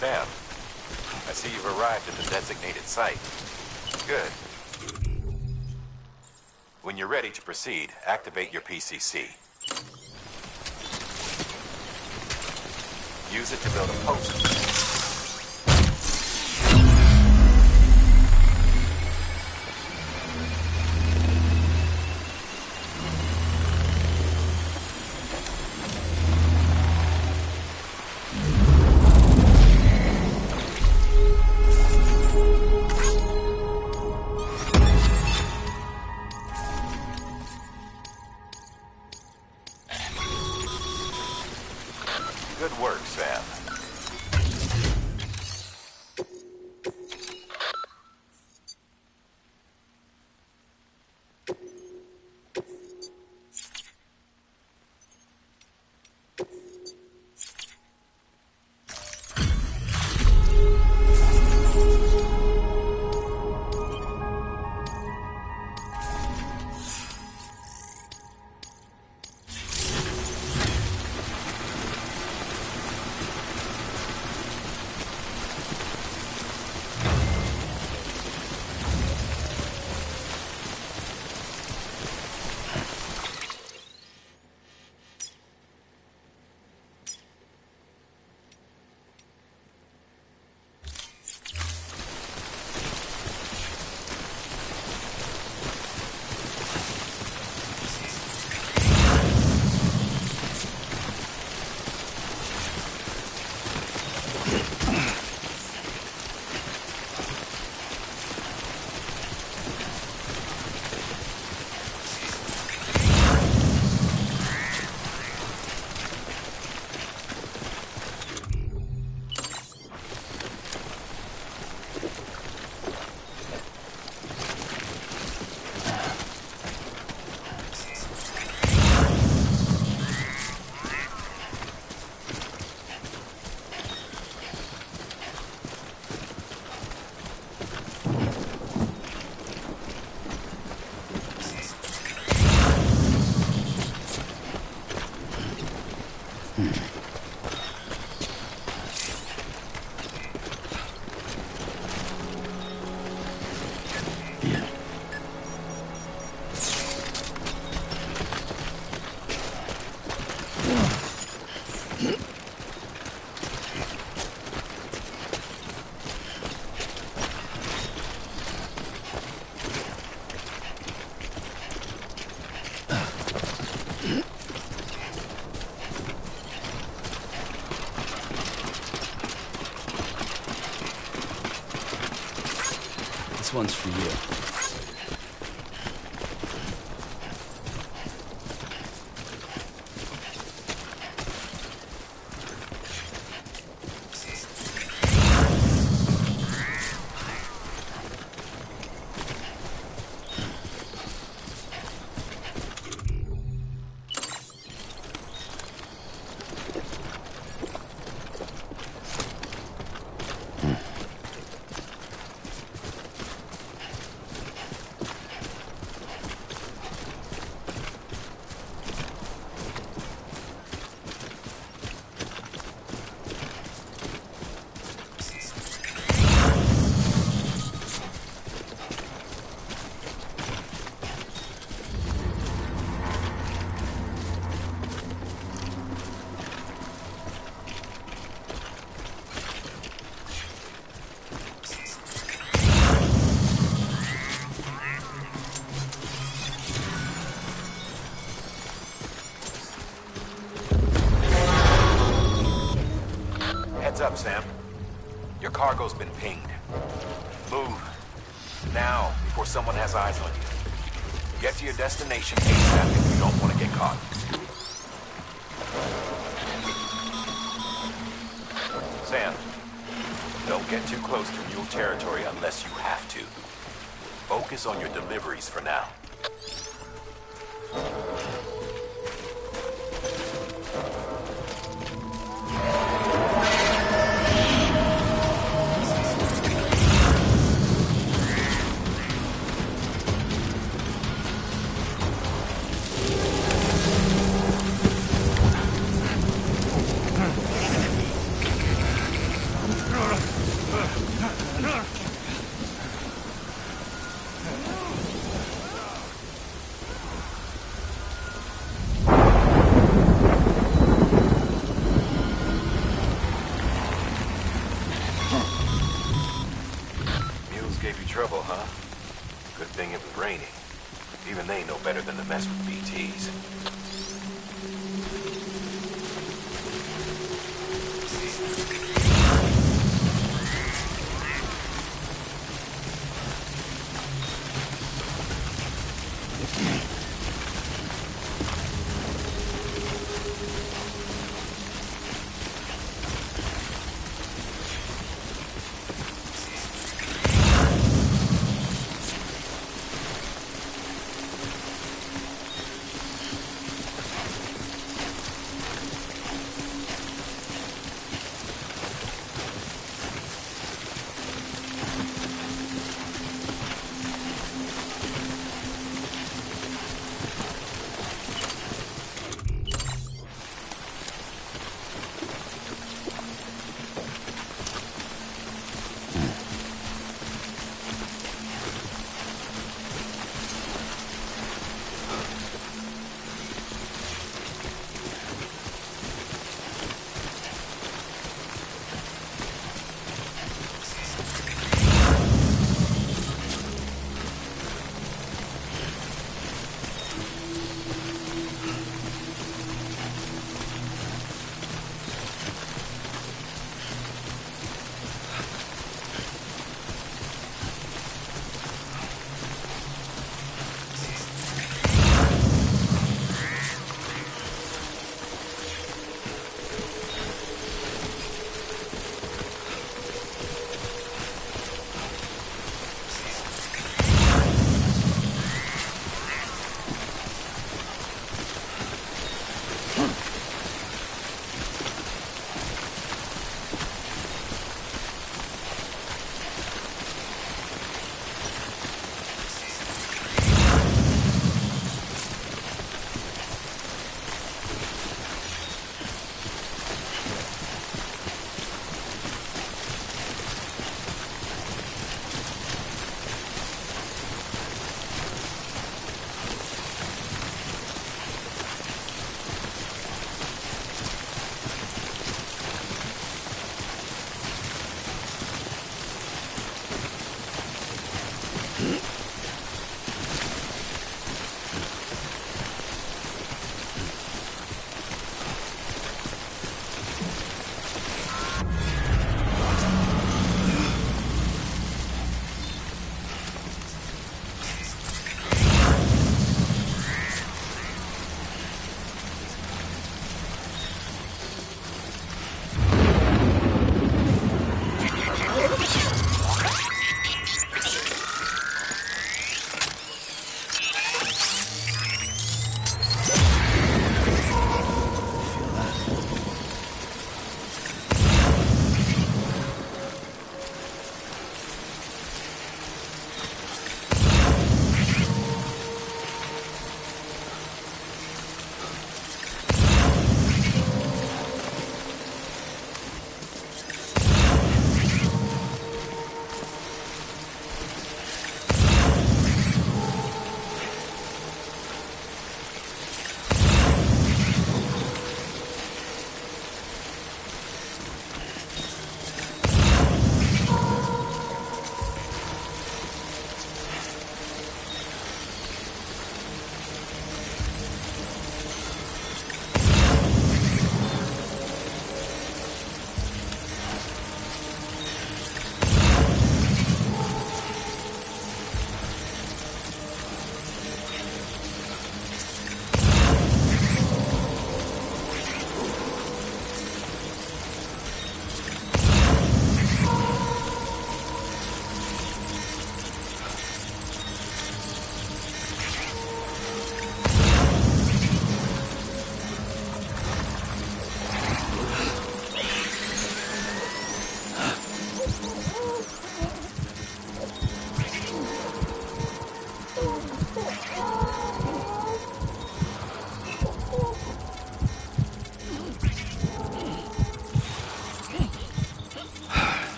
[SPEAKER 15] Sam, I see you've arrived at the designated site. Good. When you're ready to proceed, activate your PCC. Use it to build a post. Good work, Sam.
[SPEAKER 1] This one's for you.
[SPEAKER 15] Heads up, Sam. Your cargo's been pinged. Move. Now, before someone has eyes on you. Get to your destination ASAP if you don't want to get caught. Sam, don't get too close to mule territory unless you have to. Focus on your deliveries for now. Good thing it was raining. Even they know better than to mess with BTs.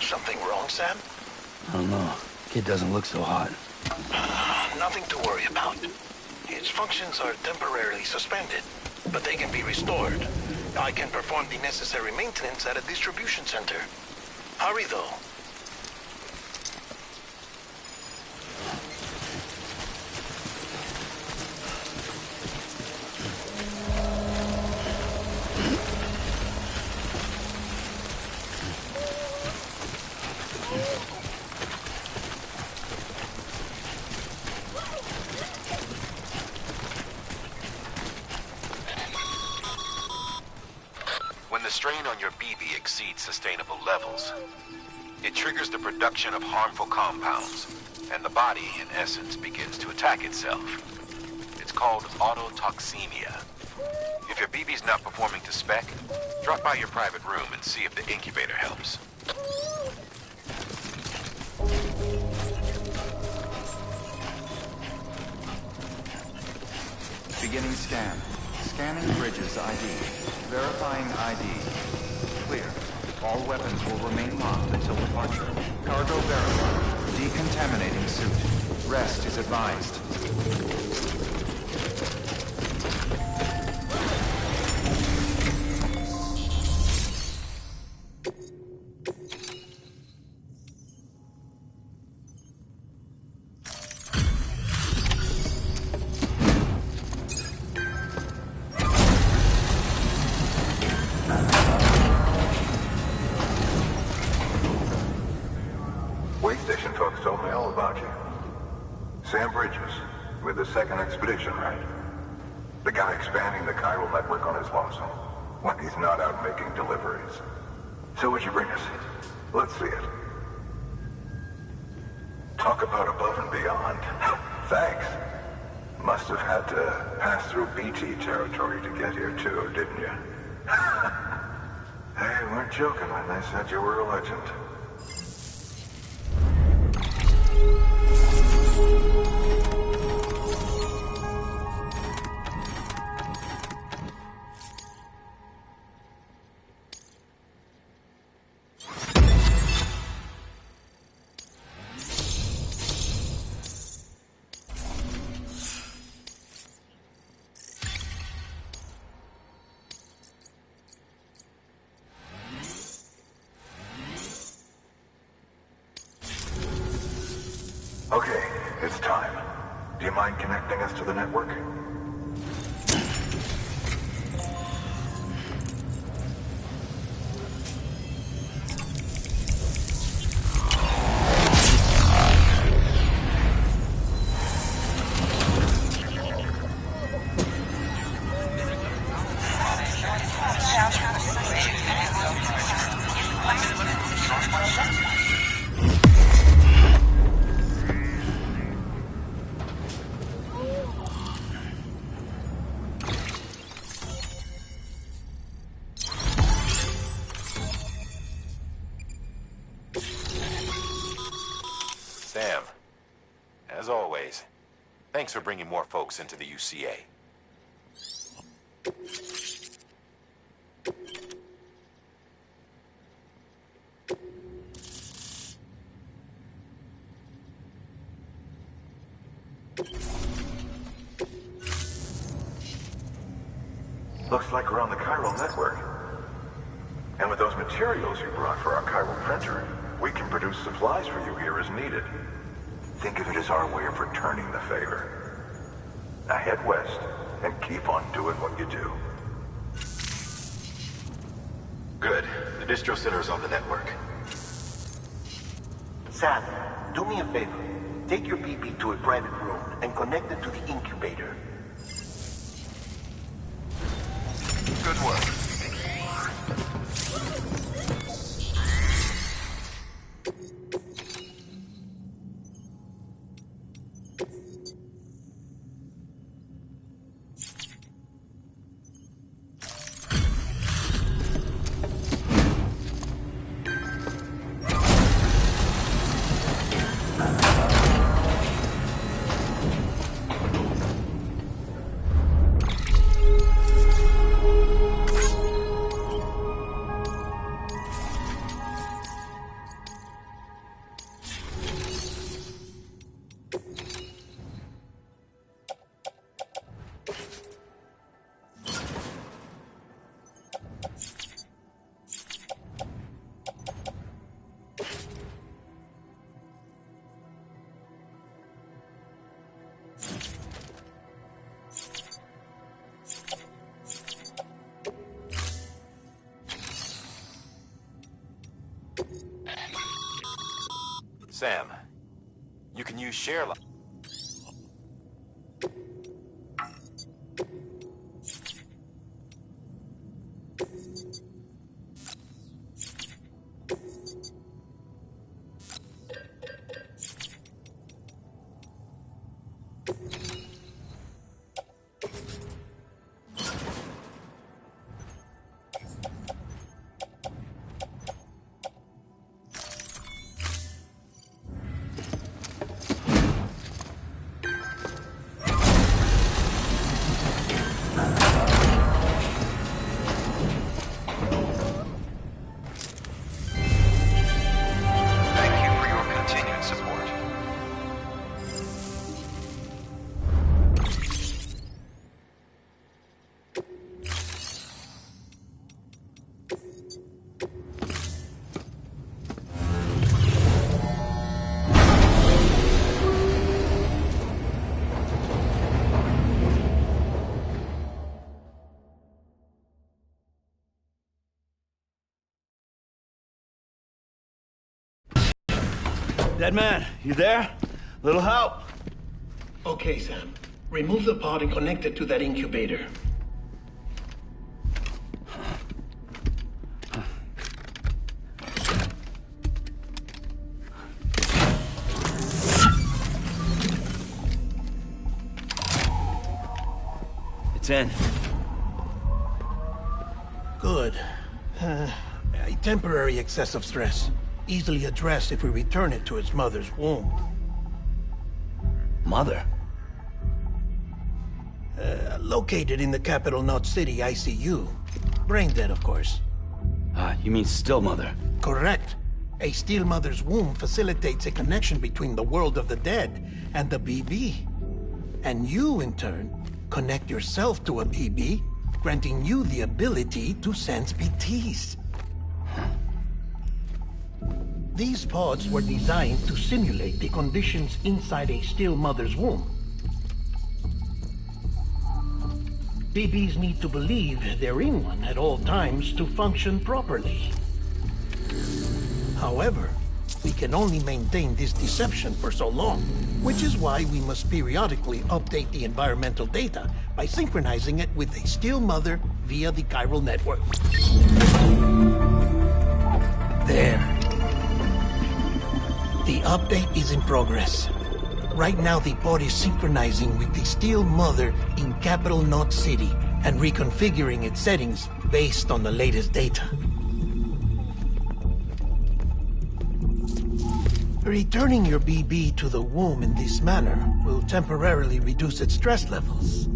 [SPEAKER 17] Something wrong, Sam?
[SPEAKER 1] I don't know. Kid doesn't look so hot.
[SPEAKER 17] Nothing to worry about. His functions are temporarily suspended, but they can be restored. I can perform the necessary maintenance at a distribution center. Hurry, though.
[SPEAKER 15] When the strain on your BB exceeds sustainable levels, it triggers the production of harmful compounds, and the body, in essence, begins to attack itself. It's called autotoxemia. If your BB's not performing to spec, drop by your private room and see if the incubator helps.
[SPEAKER 5] Beginning scan. Scanning Bridges ID. Verifying ID. Clear. All weapons will remain locked until departure. Cargo verified. Decontaminating suit. Rest is advised.
[SPEAKER 21] Way station folks told me all about you. Sam Bridges, with the second expedition, right? The guy expanding the chiral network on his lonesome, when he's not out making deliveries. So what'd you bring us? Let's see it. Talk about above and beyond. Thanks. Must have had to pass through BT territory to get here too, didn't you? They weren't joking when they said you were a legend. Okay, it's time. Do you mind connecting us to the network?
[SPEAKER 15] Sam, as always, thanks for bringing more folks into the UCA.
[SPEAKER 21] Looks like we're on the chiral network. And with those materials you brought for our chiral printer, we can produce supplies for you here as needed. Think of it as our way of returning the favor. Now head west and keep on doing what you do.
[SPEAKER 15] Good. The distro center is on the network.
[SPEAKER 17] Sam, do me a favor. Take your BB to a private room and connect it to the incubator.
[SPEAKER 15] Good work. Sam, you can use share li-
[SPEAKER 6] Dead man, you there? Little help?
[SPEAKER 9] Okay, Sam. Remove the pod and connect it to that incubator.
[SPEAKER 6] It's in.
[SPEAKER 9] Good. A temporary excess of stress. Easily addressed if we return it to its mother's womb.
[SPEAKER 1] Mother?
[SPEAKER 9] Located in the capital Knot City ICU. Brain dead, of course.
[SPEAKER 1] You mean still mother?
[SPEAKER 9] Correct. A still mother's womb facilitates a connection between the world of the dead and the BB. And you, in turn, connect yourself to a BB, granting you the ability to sense BTs. These pods were designed to simulate the conditions inside a still mother's womb. BBs need to believe they're in one at all times to function properly. However, we can only maintain this deception for so long, which is why we must periodically update the environmental data by synchronizing it with a still mother via the chiral network. There. The update is in progress. Right now, the pod is synchronizing with the Steel Mother in capital Knot City and reconfiguring its settings based on the latest data. Returning your BB to the womb in this manner will temporarily reduce its stress levels.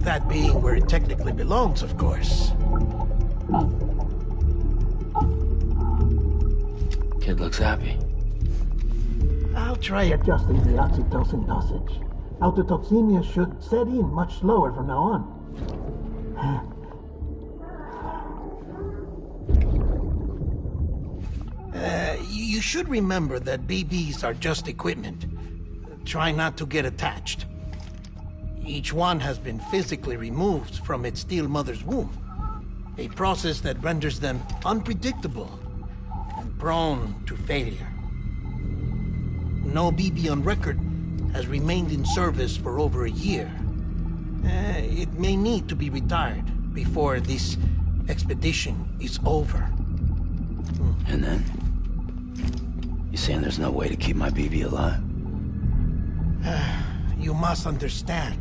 [SPEAKER 9] That being where it technically belongs, of course.
[SPEAKER 1] Kid looks happy.
[SPEAKER 9] I'll try adjusting the oxytocin dosage. Autotoxemia should set in much slower from now on. You should remember that BBs are just equipment. Try not to get attached. Each one has been physically removed from its steel mother's womb. A process that renders them unpredictable and prone to failure. No BB on record has remained in service for over a year. It may need to be retired before this expedition is over.
[SPEAKER 1] And then? You saying there's no way to keep my BB alive?
[SPEAKER 9] You must understand,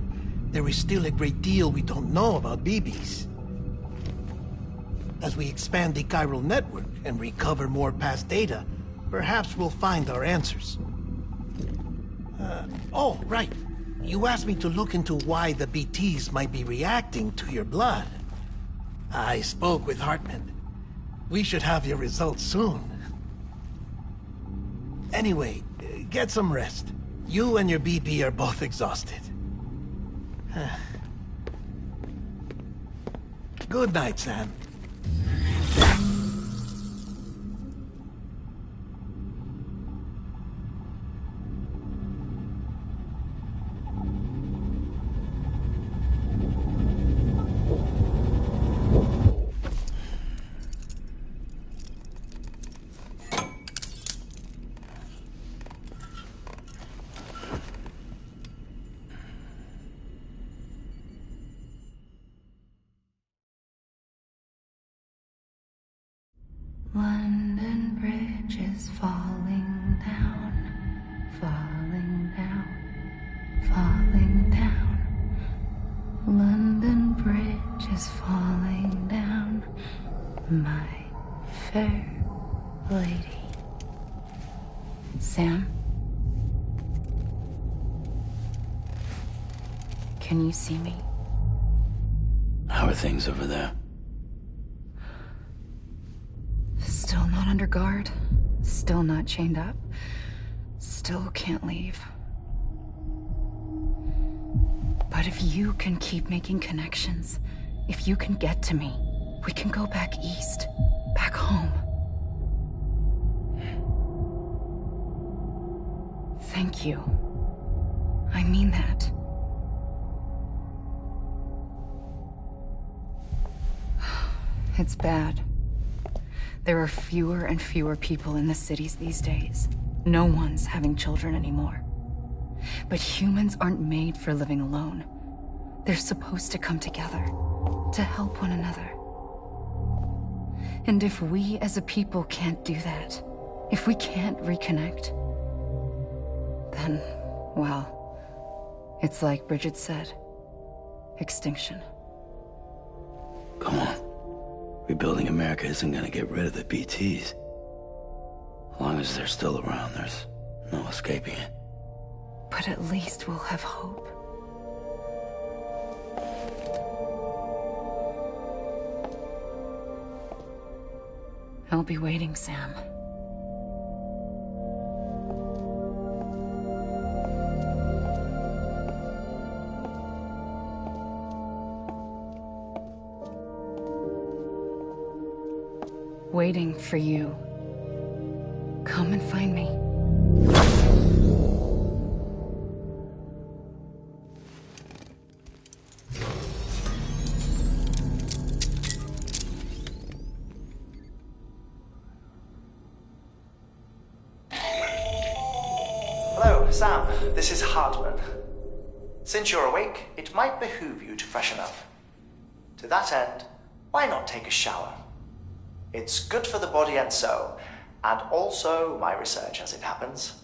[SPEAKER 9] there is still a great deal we don't know about BBs. As we expand the chiral network and recover more past data, perhaps we'll find our answers. Oh, right. You asked me to look into why the BTs might be reacting to your blood. I spoke with Hartman. We should have your results soon. Anyway, get some rest. You and your BB are both exhausted. Good night, Sam.
[SPEAKER 3] London Bridge is falling down, falling down, falling down. London Bridge is falling down, my fair lady. Sam? Can you see me?
[SPEAKER 1] How are things over there?
[SPEAKER 3] Still not under guard. Still not chained up. Still can't leave. But if you can keep making connections, if you can get to me, we can go back east, back home. Thank you. I mean that. It's bad. There are fewer and fewer people in the cities these days. No one's having children anymore. But humans aren't made for living alone. They're supposed to come together, to help one another. And if we as a people can't do that, if we can't reconnect, then, well, it's like Bridget said, extinction.
[SPEAKER 1] Come on. Rebuilding America isn't gonna get rid of the BTs. As long as they're still around, there's no escaping it.
[SPEAKER 3] But at least we'll have hope. I'll be waiting, Sam. Waiting for you. Come and find me.
[SPEAKER 20] Hello, Sam. This is Hardman. Since you're awake, it might behoove you to freshen up. To that end, why not take a shower? It's good for the body and soul, and also my research as it happens.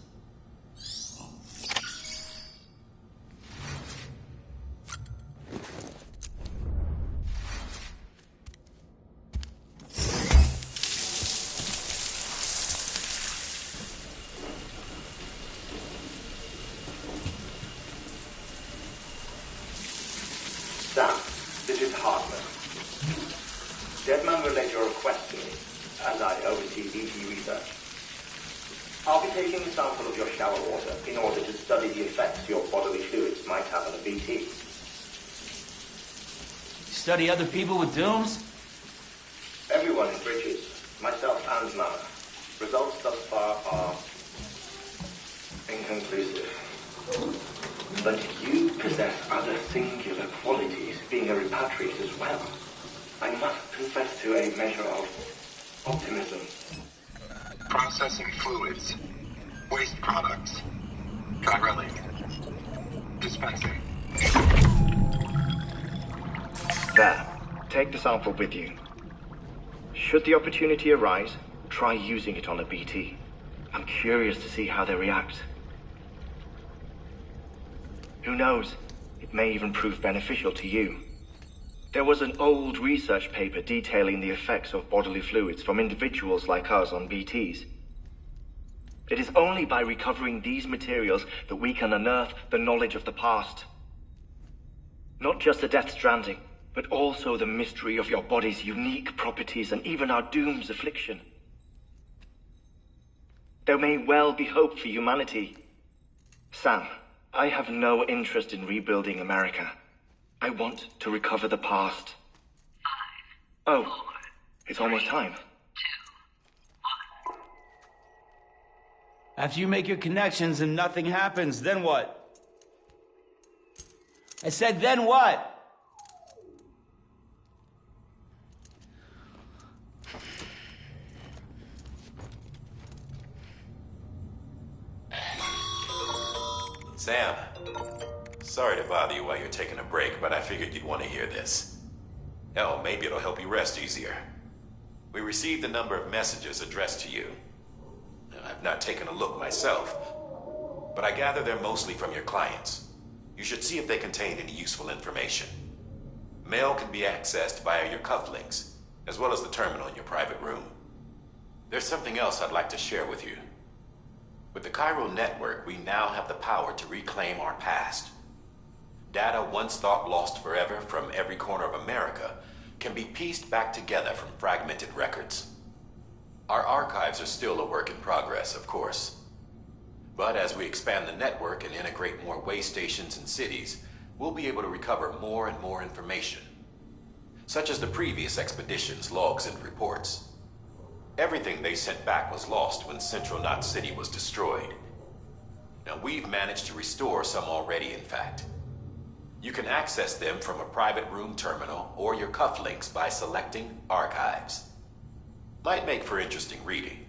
[SPEAKER 4] Sam, this is Hardman. Deadman relayed your request to me, as I oversee BT research. I'll be taking a sample of your shower water in order to study the effects your bodily fluids might have on a BT.
[SPEAKER 7] Study other people with dooms?
[SPEAKER 4] Everyone in Bridges, myself and Mama. Results thus far are inconclusive. But you possess other singular qualities, being a repatriate as well. I must confess to a measure of optimism.
[SPEAKER 21] Processing fluids. Waste products. Drilling. Dispensing.
[SPEAKER 4] There. Take the sample with you. Should the opportunity arise, try using it on a BT. I'm curious to see how they react. Who knows? It may even prove beneficial to you. There was an old research paper detailing the effects of bodily fluids from individuals like us on BTs. It is only by recovering these materials that we can unearth the knowledge of the past. Not just the Death Stranding, but also the mystery of your body's unique properties and even our doom's affliction. There may well be hope for humanity. Sam, I have no interest in rebuilding America. I want to recover the past. 5, 4, it's almost time. 2,
[SPEAKER 7] 1. After you make your connections and nothing happens, then what? I said, then what?
[SPEAKER 15] Sam, sorry to bother you while you're taking a break, but I figured you'd want to hear this. Hell, maybe it'll help you rest easier.
[SPEAKER 12] We received a number of messages addressed to you. I've not taken a look myself, but I gather they're mostly from your clients. You should see if they contain any useful information. Mail can be accessed via your cufflinks, as well as the terminal in your private room. There's something else I'd like to share with you. With the Chiral Network, we now have the power to reclaim our past. Data once thought lost forever from every corner of America can be pieced back together from fragmented records. Our archives are still a work in progress, of course. But as we expand the network and integrate more way stations and cities, we'll be able to recover more and more information, such as the previous expedition's logs and reports. Everything they sent back was lost when Central Knot City was destroyed. Now, we've managed to restore some already, in fact. You can access them from a private room terminal or your cufflinks by selecting Archives. Might make for interesting reading.